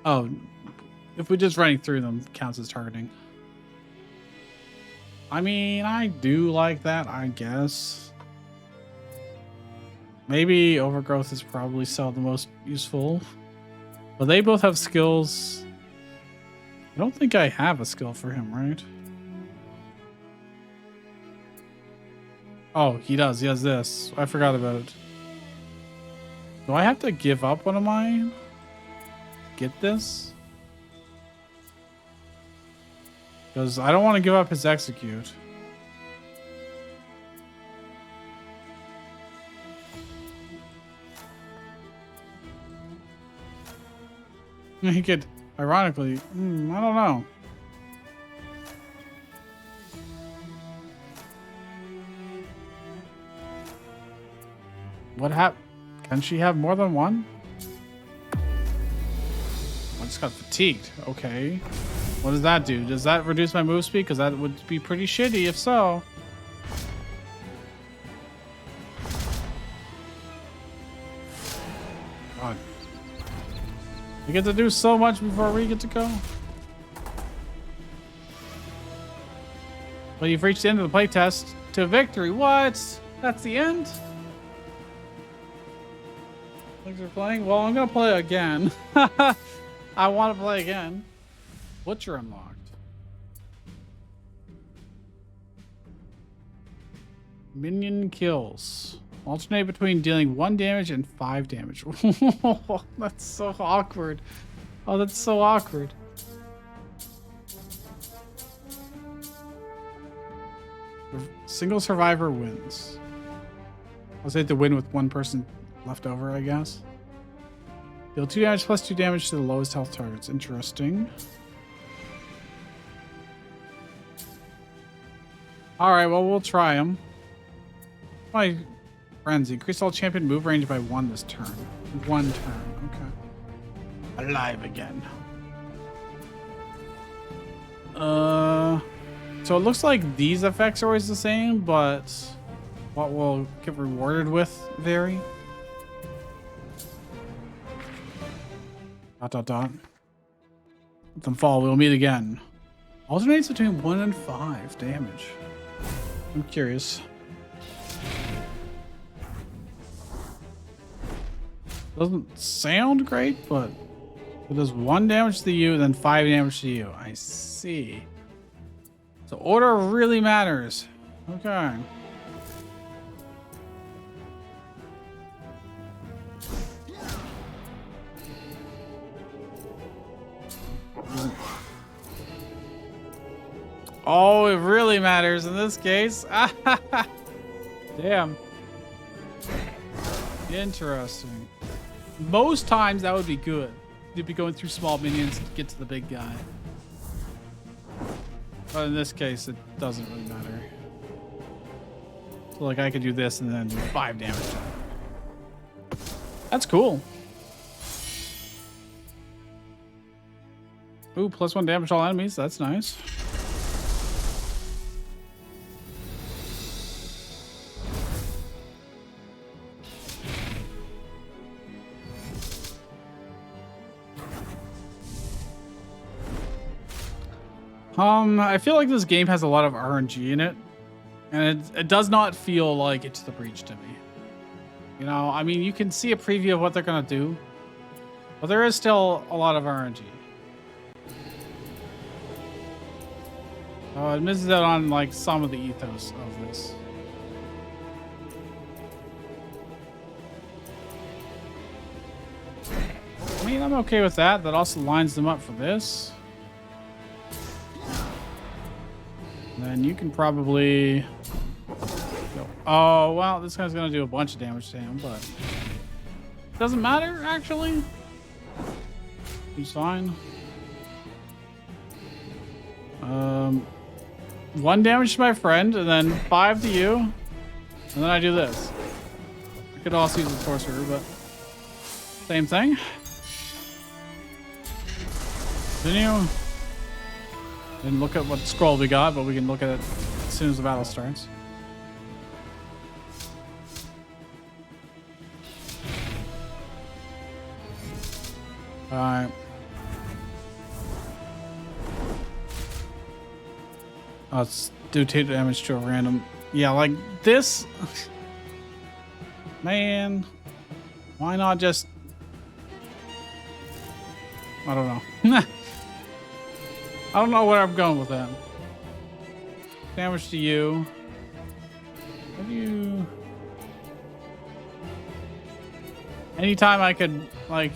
Oh, if we're just running through them, counts as targeting. I mean, I do like that, I guess. Maybe Overgrowth is probably still the most useful. But they both have skills. I don't think I have a skill for him, right? Oh, he does. He has this. I forgot about it. Do I have to give up one of mine? Get this? Because I don't want to give up his execute. He could, ironically, I don't know. What happened? Can she have more than one? I just got fatigued. Okay. What does that do? Does that reduce my move speed? Because that would be pretty shitty if so. God. We get to do so much before we get to go. Well, you've reached the end of the playtest to victory. What? That's the end? Thanks for playing. Well, I'm going to play again. I want to play again. Butcher unlocked. Minion kills. Alternate between dealing 1 damage and 5 damage. That's so awkward. Oh, that's so awkward. Single survivor wins. I'll say to win with 1 person left over, I guess. Deal 2 damage plus 2 damage to the lowest health targets. Interesting. Alright, well, we'll try them. Frenzy. Increase all champion move range by 1 this turn. 1 turn. Okay. Alive again. So it looks like these effects are always the same, but what we'll get rewarded with vary. Dot dot dot. Let them fall. We'll meet again. Alternates between 1 and 5 damage. I'm curious. Doesn't sound great, but it does 1 damage to you, then 5 damage to you. I see. So order really matters. Okay. Oh, it really matters in this case. Damn. Interesting. Most times that would be good. You'd be going through small minions to get to the big guy. But in this case, it doesn't really matter. So like I could do this and then do 5 damage. That's cool. Ooh, +1 damage to all enemies. That's nice. I feel like this game has a lot of RNG in it, and it does not feel like it's the Breach to me. You know, I mean, you can see a preview of what they're gonna do, but there is still a lot of RNG. It misses out on like some of the ethos of this. I mean, I'm okay with that. That also lines them up for this. Then you can probably go. Oh, well, this guy's gonna do a bunch of damage to him, but it doesn't matter actually. He's fine. 1 damage to my friend, and then 5 to you, and then I do this. I could also use the sorcerer, but same thing. Continue. Didn't look at what scroll we got, but we can look at it as soon as the battle starts. Alright. Let's do 2 damage to a random. Yeah, like this. Man. Why not just. I don't know. I don't know where I'm going with that. Damage to you. What do you... Anytime I could, like,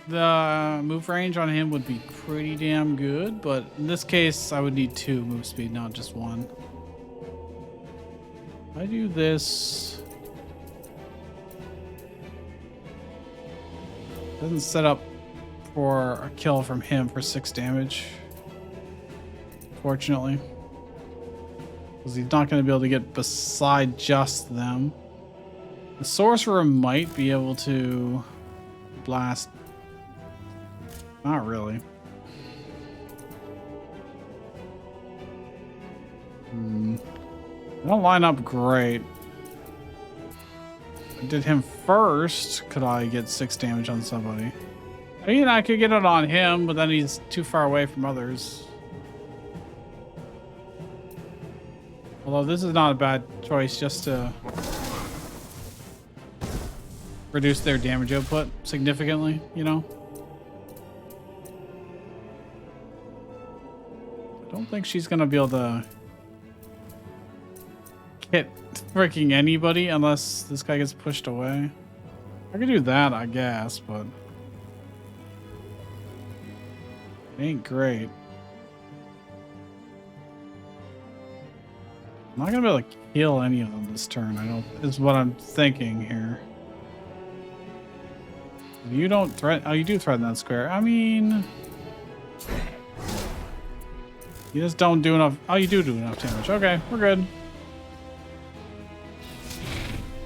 the move range on him would be pretty damn good, but in this case, I would need 2 move speed, not just 1. I do this... Doesn't set up for a kill from him for 6 damage. Fortunately, because he's not going to be able to get beside just them. The sorcerer might be able to blast. Not really. They don't line up great. I did him first. Could I get 6 damage on somebody? I mean, I could get it on him, but then he's too far away from others. Although this is not a bad choice just to reduce their damage output significantly, you know? I don't think she's gonna be able to hit freaking anybody unless this guy gets pushed away. I could do that, I guess, but it ain't great. I'm not gonna be able to kill any of them this turn, I don't, is what I'm thinking here. You don't threaten, oh, you do threaten that square. I mean, you just don't do enough. Oh, you do enough damage. Okay, we're good.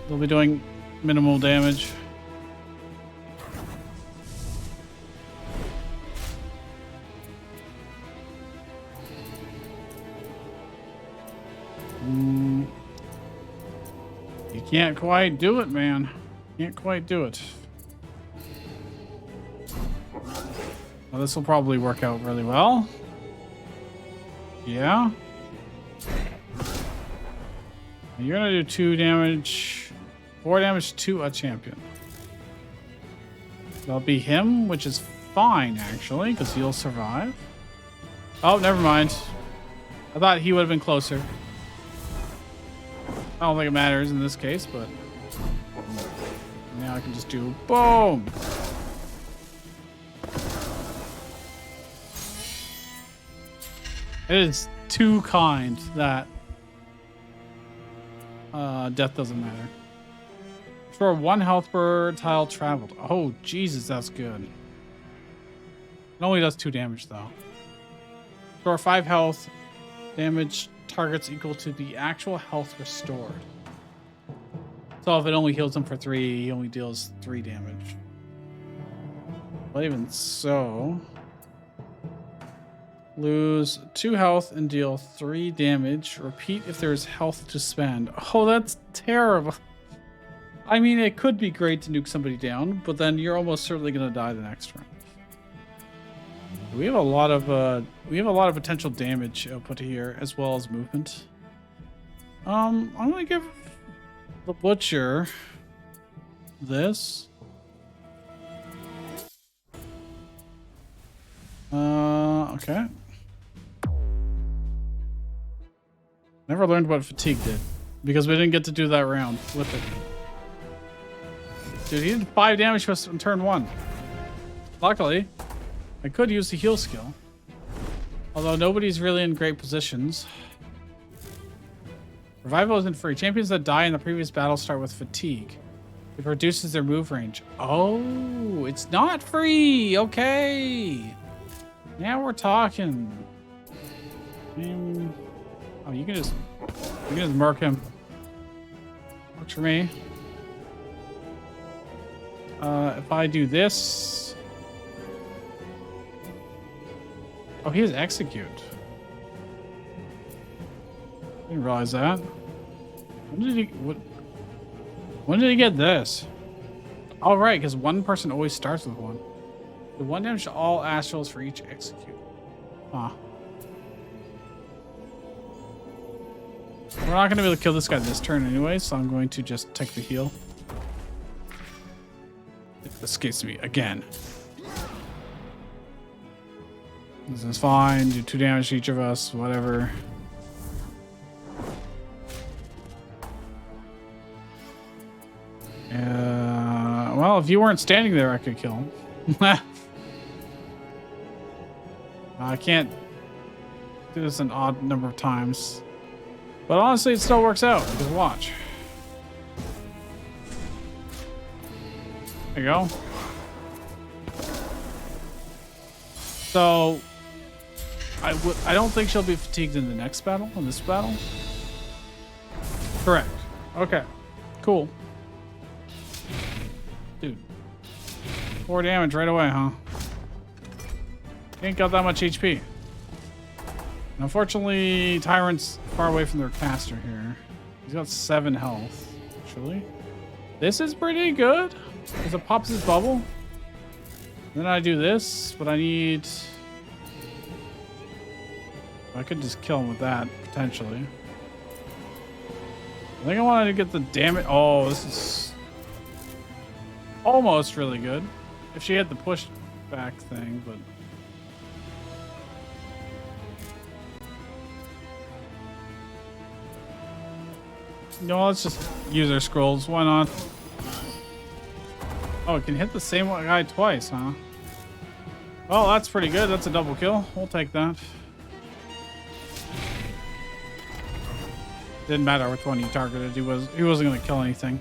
they'll be doing minimal damage. You can't quite do it, man. Can't quite do it. Well, this will probably work out really well. Yeah. You're gonna do 2 damage, 4 damage to a champion. That'll be him, which is fine actually, because he'll survive. Oh, never mind. I thought he would have been closer. I don't think it matters in this case, but now I can just do boom. It is too kind that death doesn't matter. For 1 health per tile traveled. Oh, Jesus, that's good. It only does 2 damage, though. For 5 health, damage targets equal to the actual health restored. So if it only heals him for 3, he only deals 3 damage. But even so... Lose 2 health and deal 3 damage. Repeat if there is health to spend. Oh, that's terrible. I mean, it could be great to nuke somebody down, but then you're almost certainly going to die the next round. We have a lot of potential damage output here, as well as movement. I'm going to give the Butcher this. Okay. Never learned what fatigue did because we didn't get to do that round. Flip it. Dude, he did 5 damage to us on turn 1. Luckily, I could use the heal skill. Although nobody's really in great positions. Revival isn't free. Champions that die in the previous battle start with fatigue. It reduces their move range. Oh, it's not free. Okay. Now we're talking. Oh, you can just mark him. Works for me. If I do this, oh, he has execute. I didn't realize that. When did he get this? All right, because 1 person always starts with 1. The 1 damage to all astrals for each execute. Huh. We're not going to be able to kill this guy this turn anyway, so I'm going to just take the heal. If this escapes me again. This is fine. Do 2 damage to each of us, whatever. Well, if you weren't standing there, I could kill him. I can't do this an odd number of times. But honestly, it still works out. Just watch. There you go. So, I don't think she'll be fatigued in the next battle, in this battle. Correct. Okay. Cool. Dude. 4 damage right away, huh? Ain't got that much HP. Unfortunately, Tyrant's far away from their caster here. He's got 7 health, actually. This is pretty good. Because it pops his bubble. Then I do this, but I need... I could just kill him with that, potentially. I think I wanted to get the damage... Oh, this is... almost really good. If she had the push back thing, but... No, let's just use our scrolls. Why not? Oh, it can hit the same guy twice, huh? Well, that's pretty good. That's a double kill. We'll take that. Didn't matter which one he targeted. He wasn't going to kill anything.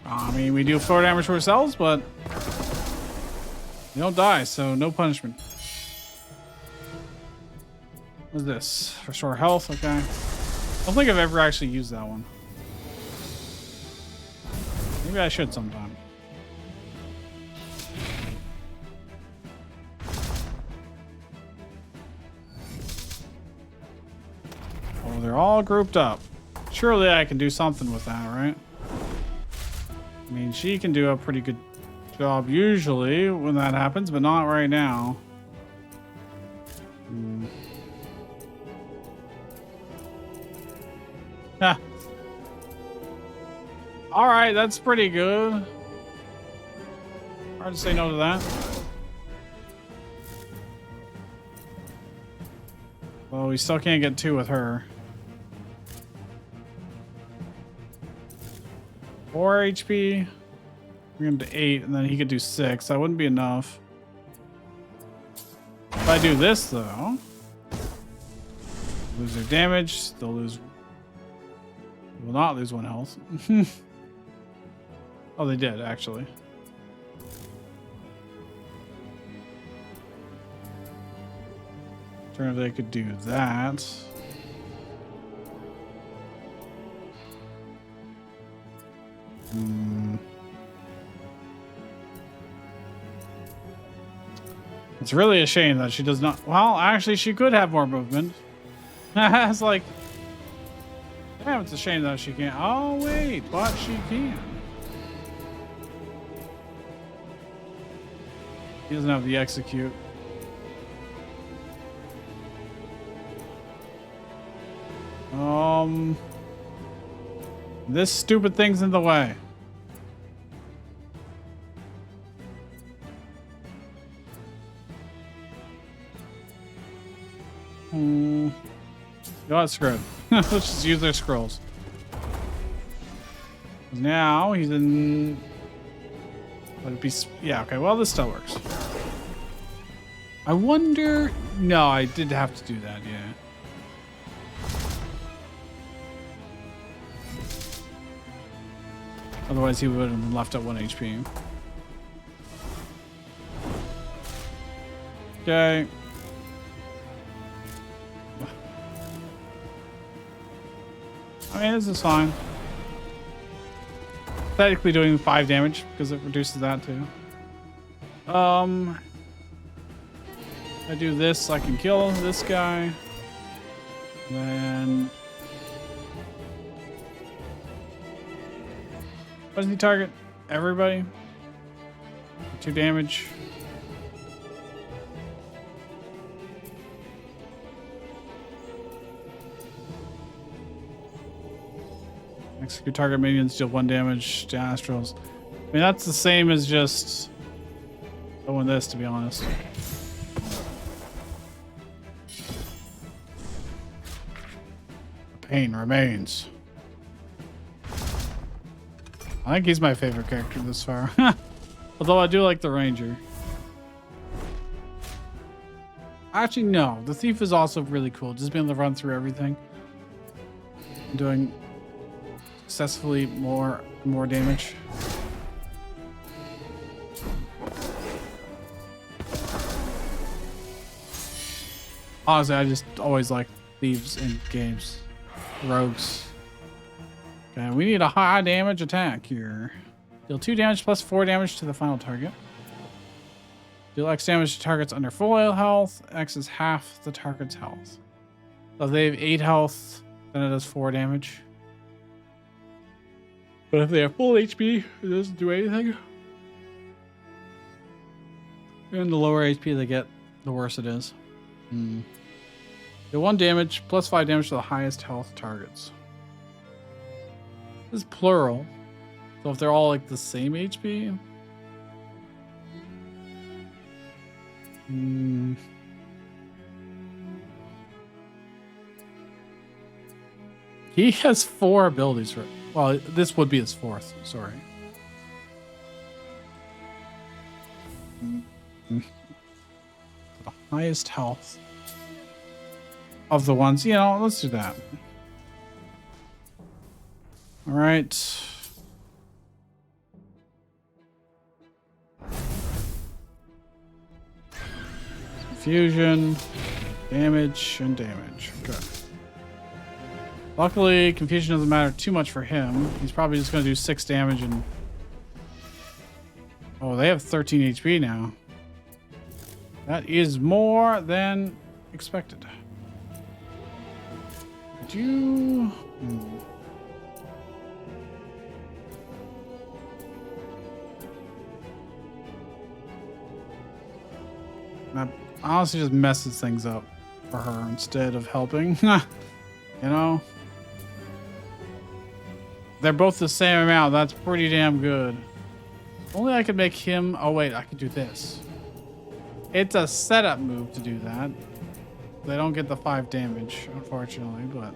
I mean, we do 4 damage to ourselves, but we don't die, so no punishment. What's this? Restore health, okay. I don't think I've ever actually used that one. Maybe I should sometime. Oh, they're all grouped up. Surely I can do something with that, right? I mean, she can do a pretty good job usually when that happens, but not right now. Ah. All right, that's pretty good. Hard to say no to that. Well, we still can't get 2 with her. 4 HP. Bring him to 8, and then he could do 6. That wouldn't be enough. If I do this, though, lose their damage. They'll lose. Will not lose 1 health. Oh, they did actually. Turn if they could do that. It's really a shame that she does not. Well, actually, she could have more movement. It's like, damn, it's a shame that she can't. Oh, wait, but she can. He doesn't have the execute. This stupid thing's in the way. You know what? Screw it. Let's just use their scrolls. Now he's in. Would it be? Yeah. Okay. Well, this still works. I wonder. No, I did have to do that. Yeah. Otherwise, he would have been left at 1 HP. Okay. I mean, this is fine. Technically doing 5 damage because it reduces that too. I do this, I can kill this guy. Then what does he target? Everybody? 2 damage. Execute target minions, deal 1 damage to Astrals. I mean, that's the same as just doing this, to be honest. The pain remains. I think he's my favorite character this far. Although I do like the Ranger. Actually, no. The Thief is also really cool. Just being able to run through everything. Doing successfully more damage. Honestly, I just always like thieves in games. Rogues. Okay, we need a high damage attack here. Deal 2 damage plus 4 damage to the final target. Deal X damage to targets under full health. X is half the target's health. So if they have 8 health, then it does 4 damage. But if they have full HP, it doesn't do anything. And the lower HP they get, the worse it is. Deal 1 damage plus 5 damage to the highest health targets. This is plural. So if they're all like the same HP. He has 4 abilities, right? Well, this would be his 4th, sorry. The highest health of the ones, you know, let's do that. All right. Fusion. Damage and damage. Okay. Luckily, confusion doesn't matter too much for him. He's probably just going to do 6 damage and... Oh, they have 13 HP now. That is more than expected. Could you... That honestly just messes things up for her instead of helping. You know? They're both the same amount. That's pretty damn good. Only I could make him... Oh, wait. I could do this. It's a setup move to do that. They don't get the 5 damage, unfortunately, but...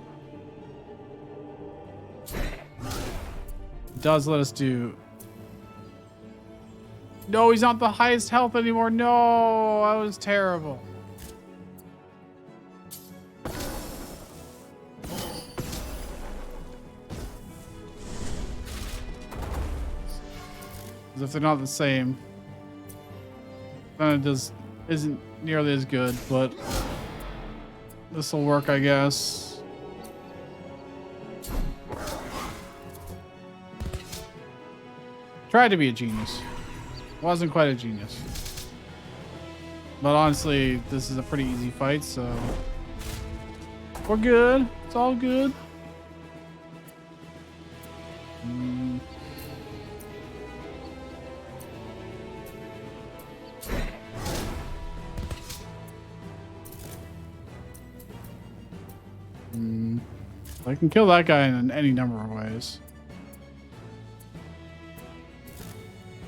It does let us do... No, he's not the highest health anymore. No, that was terrible. As if they're not the same. Then it isn't nearly as good, but this will work, I guess. Tried to be a genius. Wasn't quite a genius. But honestly, this is a pretty easy fight, so we're good. It's all good. I can kill that guy in any number of ways.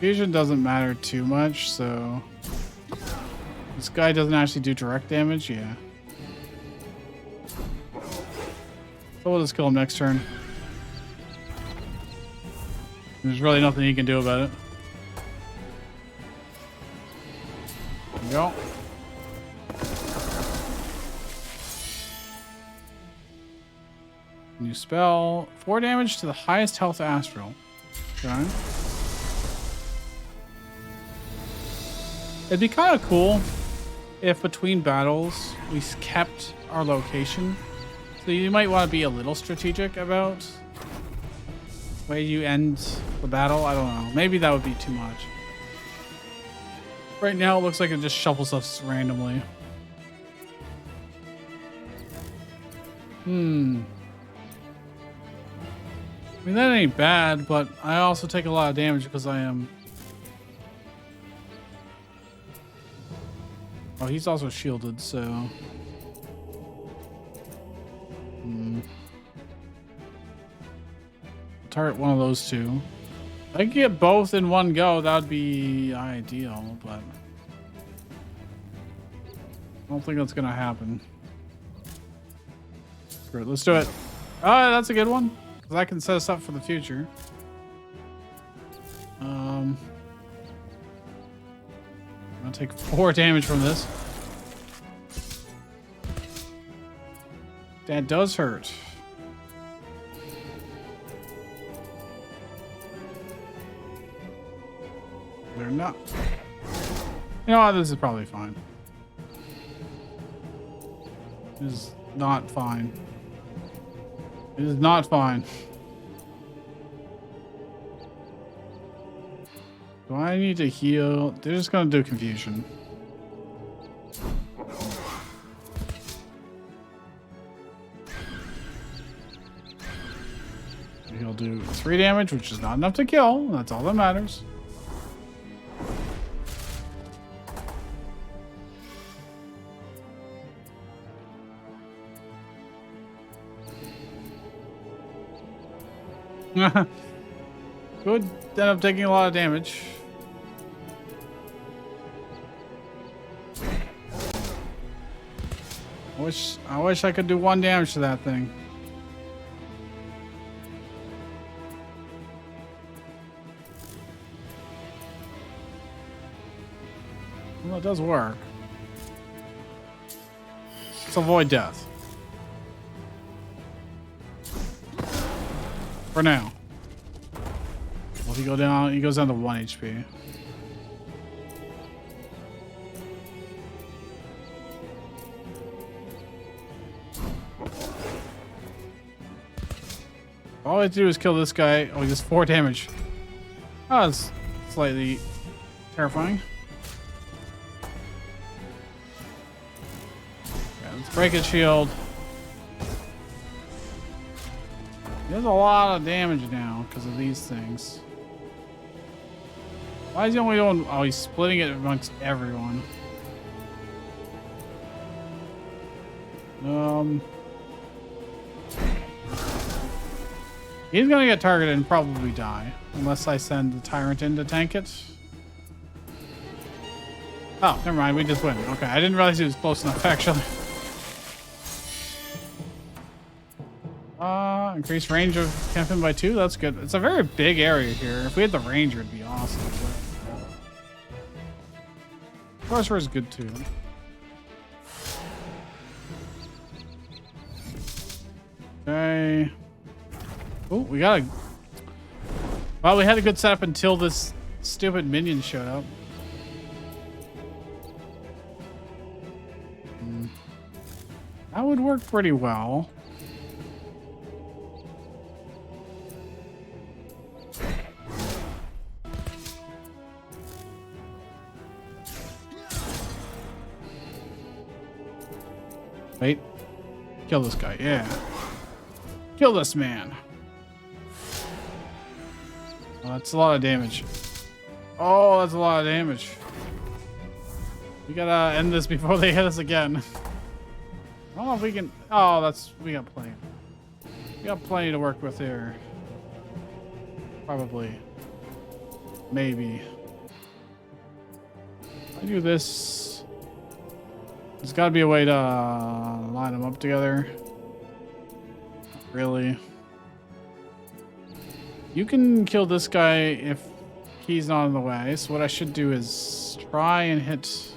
Fusion doesn't matter too much, so this guy doesn't actually do direct damage. Yeah. So we'll just kill him next turn. There's really nothing he can do about it. There we go. New spell. 4 damage to the highest health Astral. Okay. It'd be kind of cool if between battles we kept our location. So you might want to be a little strategic about the way you end the battle. I don't know. Maybe that would be too much. Right now it looks like it just shuffles us randomly. I mean, that ain't bad, but I also take a lot of damage because I am... Oh, he's also shielded, so... Target one of those two. If I could get both in one go, that would be ideal, but... I don't think that's gonna happen. Screw it, let's do it. Oh, that's a good one. Because that can set us up for the future. I'm gonna take 4 damage from this. That does hurt. They're not. You know what? This is probably fine. This is not fine. It is not fine. Do I need to heal? They're just gonna do confusion. He'll do 3 damage, which is not enough to kill. That's all that matters. Could end up taking a lot of damage. I wish I could do 1 damage to that thing. Well, it does work. Let's avoid death. For now. Well, if you go down, he goes down to 1 HP. All I have to do is kill this guy. Oh, he does 4 damage. Oh, that's slightly terrifying. Yeah, let's break his shield. He does a lot of damage now because of these things. Why is he only doing... Oh, he's splitting it amongst everyone. He's gonna get targeted and probably die. Unless I send the Tyrant in to tank it. Oh, never mind. We just win. Okay, I didn't realize he was close enough, actually. Increased range of campaign by 2. That's good. It's a very big area here. If we had the Ranger, it'd be awesome. But... Sorcerer is good too. Okay. Oh, we got a... Well, we had a good setup until this stupid minion showed up. That would work pretty well. Wait. Kill this guy, yeah. Kill this man. Oh, that's a lot of damage. Oh, that's a lot of damage. We gotta end this before they hit us again. I don't know if we can... Oh, that's... We got plenty. We got plenty to work with here. Probably. Maybe. I do this... There's gotta be a way to line them up together. Really. You can kill this guy if he's not in the way. So what I should do is try and hit this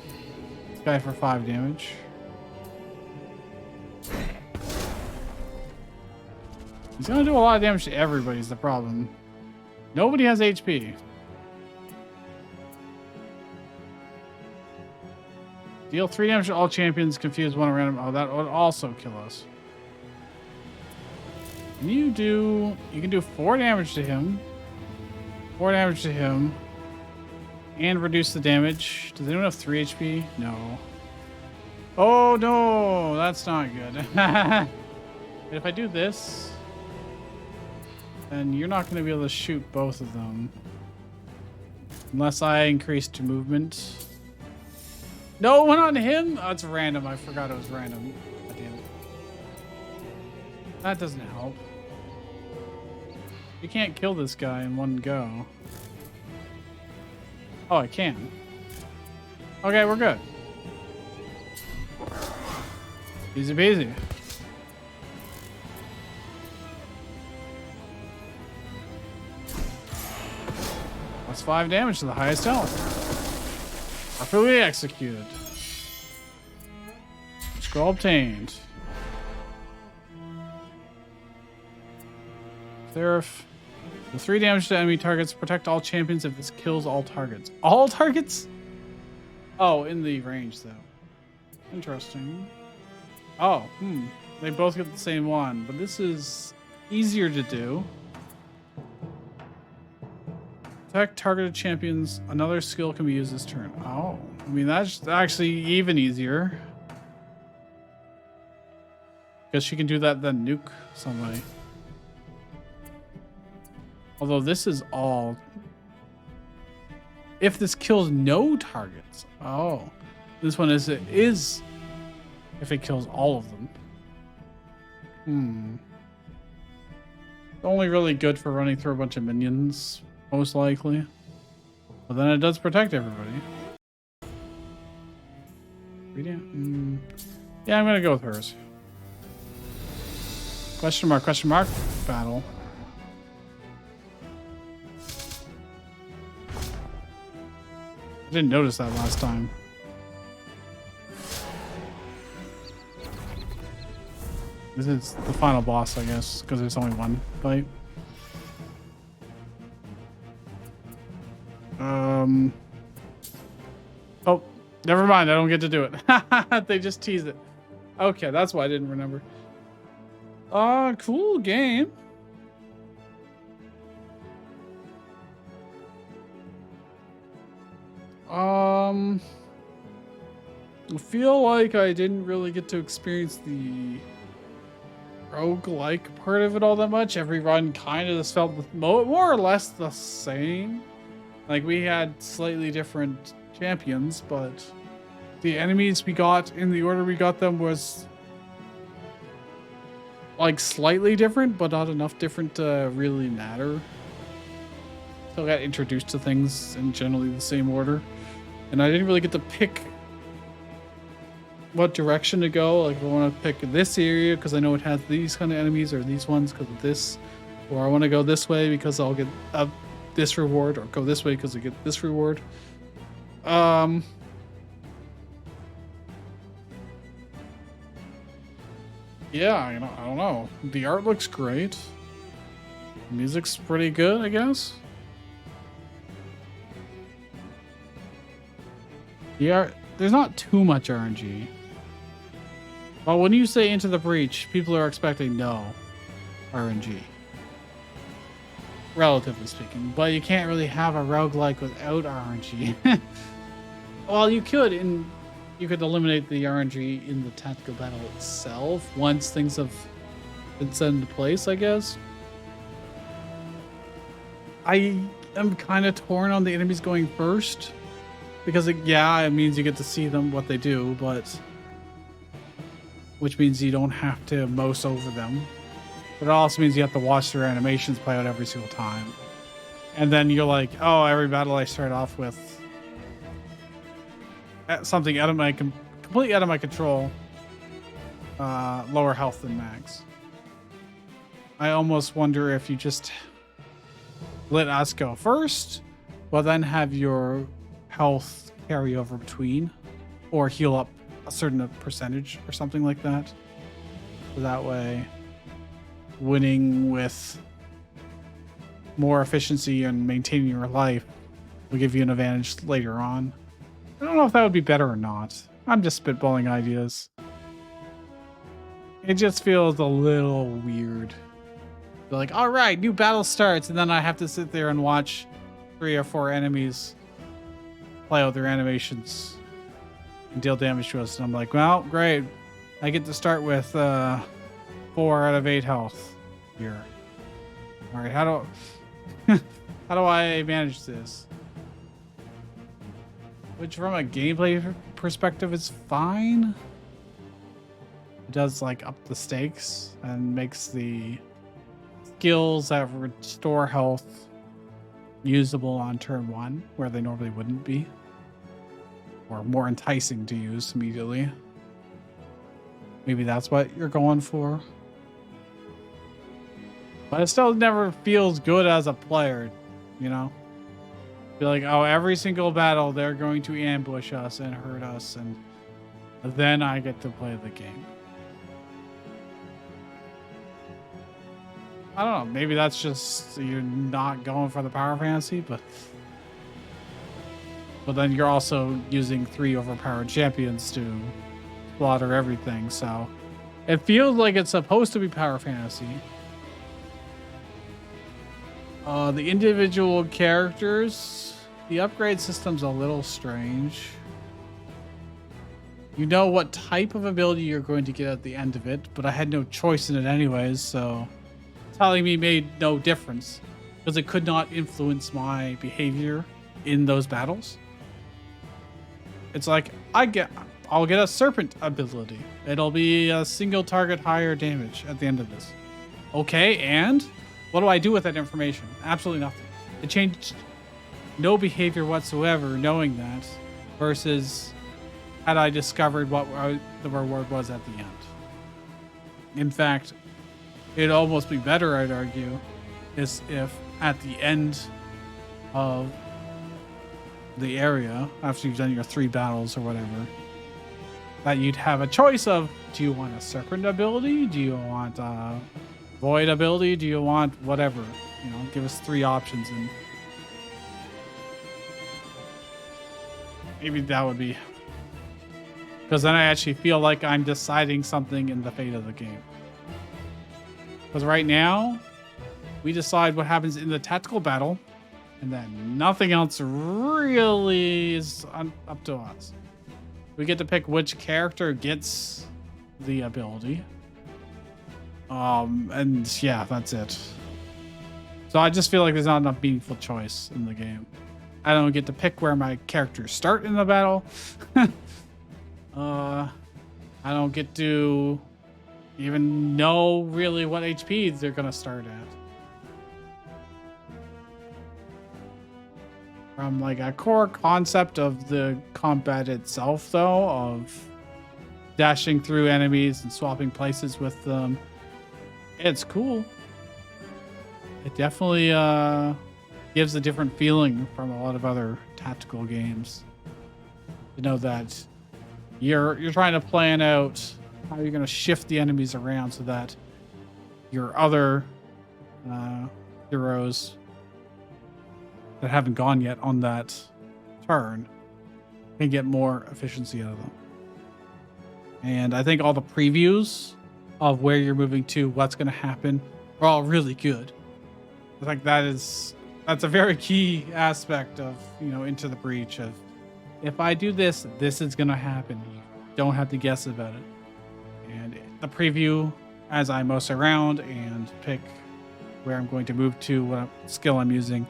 guy for 5 damage. He's gonna do a lot of damage to everybody is the problem. Nobody has HP. Deal 3 damage to all champions, confuse one at random. Oh, that would also kill us. You can do 4 damage to him. 4 damage to him. And reduce the damage. Does anyone have 3 HP? No. Oh no, that's not good. But if I do this, then you're not going to be able to shoot both of them. Unless I increase to movement. No, it went on him? Oh, it's random. I forgot it was random. God damn it. That doesn't help. You can't kill this guy in one go. Oh, I can. Okay, we're good. Easy peasy. That's 5 damage to the highest health. Properly executed. Scroll obtained. Seraph. The 3 damage to enemy targets. Protect all champions if this kills all targets. All targets? Oh, in the range though. Interesting. Oh, They both get the same one, but this is easier to do. Protect targeted champions. Another skill can be used this turn. Oh, I mean, that's actually even easier. Guess she can do that then nuke somebody. Although this is all... If this kills no targets. Oh. This one is if it kills all of them. Only really good for running through a bunch of minions. Most likely. But then it does protect everybody. Yeah, I'm gonna go with hers. Question mark, battle. I didn't notice that last time. This is the final boss, I guess, because there's only one fight. Oh, never mind. I don't get to do it. They just tease it. Okay, that's why I didn't remember. Cool game. I feel like I didn't really get to experience the roguelike part of it all that much. Every run kind of just felt more or less the same. Like, we had slightly different champions, but the enemies we got in the order we got them was like slightly different, but not enough different to really matter. Still got introduced to things in generally the same order. And I didn't really get to pick what direction to go. Like, if I want to pick this area because I know it has these kind of enemies, or these ones because of this, or I want to go this way because I'll get this reward, or go this way because I get this reward. Yeah, I don't know. The art looks great. The music's pretty good, I guess. Yeah, there's not too much RNG. But when you say Into the Breach, people are expecting no RNG. Relatively speaking. But you can't really have a roguelike without RNG. Well, you could eliminate the RNG in the tactical battle itself once things have been set into place, I guess. I am kind of torn on the enemies going first. Because, it means you get to see them, what they do, but... which means you don't have to mouse over them. But it also means you have to watch their animations play out every single time. And then you're like, oh, every battle I start off with... something out of my... completely out of my control. Lower health than max. I almost wonder if you just... let us go first, but then have your... health carry over between, or heal up a certain percentage or something like that. So that way, winning with more efficiency and maintaining your life will give you an advantage later on. I don't know if that would be better or not. I'm just spitballing ideas. It just feels a little weird. You're like, all right, new battle starts, and then I have to sit there and watch 3 or 4 enemies play out their animations and deal damage to us, and I'm like, well, great, I get to start with 4 out of 8 health here. All right, how do I manage this? Which, from a gameplay perspective, is fine. It does like up the stakes and makes the skills that restore health usable on turn 1 where they normally wouldn't be, or more enticing to use immediately. Maybe that's what you're going for, but it still never feels good as a player, you know? Be like, oh, every single battle they're going to ambush us and hurt us, and then I get to play the game. I don't know, maybe that's just you're not going for the power fantasy, but then you're also using 3 overpowered champions to slaughter everything, so it feels like it's supposed to be power fantasy. The individual characters, the upgrade system's a little strange. You know what type of ability you're going to get at the end of it, but I had no choice in it anyways, so telling me made no difference because it could not influence my behavior in those battles. It's like, I'll get a serpent ability. It'll be a single target higher damage at the end of this. Okay, and what do I do with that information? Absolutely nothing. It changed no behavior whatsoever knowing that, versus had I discovered what the reward was at the end. In fact, it'd almost be better, I'd argue, is if at the end of the area, after you've done your 3 battles or whatever, that you'd have a choice of, do you want a serpent ability? Do you want a void ability? Do you want whatever? You know, give us 3 options, and maybe that would be, because then I actually feel like I'm deciding something in the fate of the game. Because right now, we decide what happens in the tactical battle, And then nothing else really is up to us. We get to pick which character gets the ability. And yeah, that's it. So I just feel like there's not enough meaningful choice in the game. I don't get to pick where my characters start in the battle. I don't get to even know really what HP they're gonna start at. From like a core concept of the combat itself, though, of dashing through enemies and swapping places with them, it's cool. It definitely gives a different feeling from a lot of other tactical games. You know that you're trying to plan out how you're going to shift the enemies around so that your other heroes that haven't gone yet on that turn can get more efficiency out of them. And I think all the previews of where you're moving to, what's going to happen, are all really good. I think that's a very key aspect of, Into the Breach of, if I do this, this is going to happen. You don't have to guess about it. And the preview, as I mouse around and pick where I'm going to move to, what skill I'm using,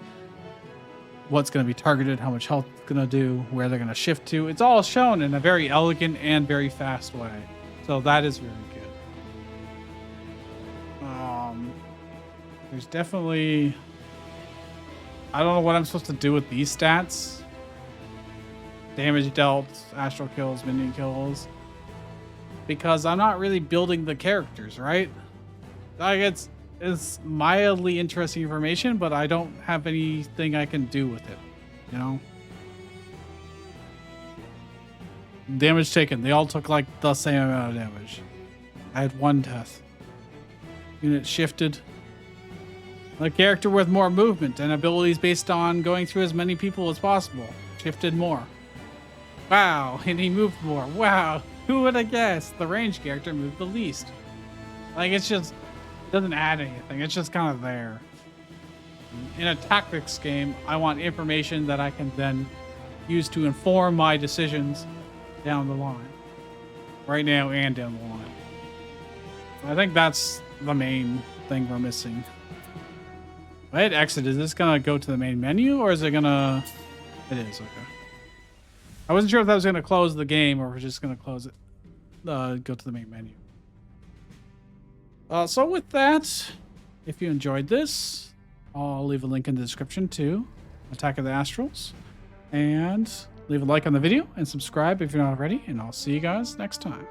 what's going to be targeted, how much health it's going to do, where they're going to shift to. It's all shown in a very elegant and very fast way. So that is really good. There's definitely... I don't know what I'm supposed to do with these stats. Damage dealt, astral kills, minion kills. Because I'm not really building the characters, right? Like it's mildly interesting information, but I don't have anything I can do with it, Damage taken. They all took like the same amount of damage. I had one death. Unit shifted. A character with more movement and abilities based on going through as many people as possible. Shifted more. Wow, and he moved more. Wow, who would have guessed? The ranged character moved the least. Like, it doesn't add anything. It's just kind of there. In a tactics game, I want information that I can then use to inform my decisions down the line. Right now and down the line. I think that's the main thing we're missing. If I hit exit, is this gonna go to the main menu, or is it gonna... It is, okay. I wasn't sure if that was gonna close the game, or if we're just gonna close it, go to the main menu. So with that, if you enjoyed this, I'll leave a link in the description to Attack of the Astrals. And leave a like on the video and subscribe if you're not already, and I'll see you guys next time.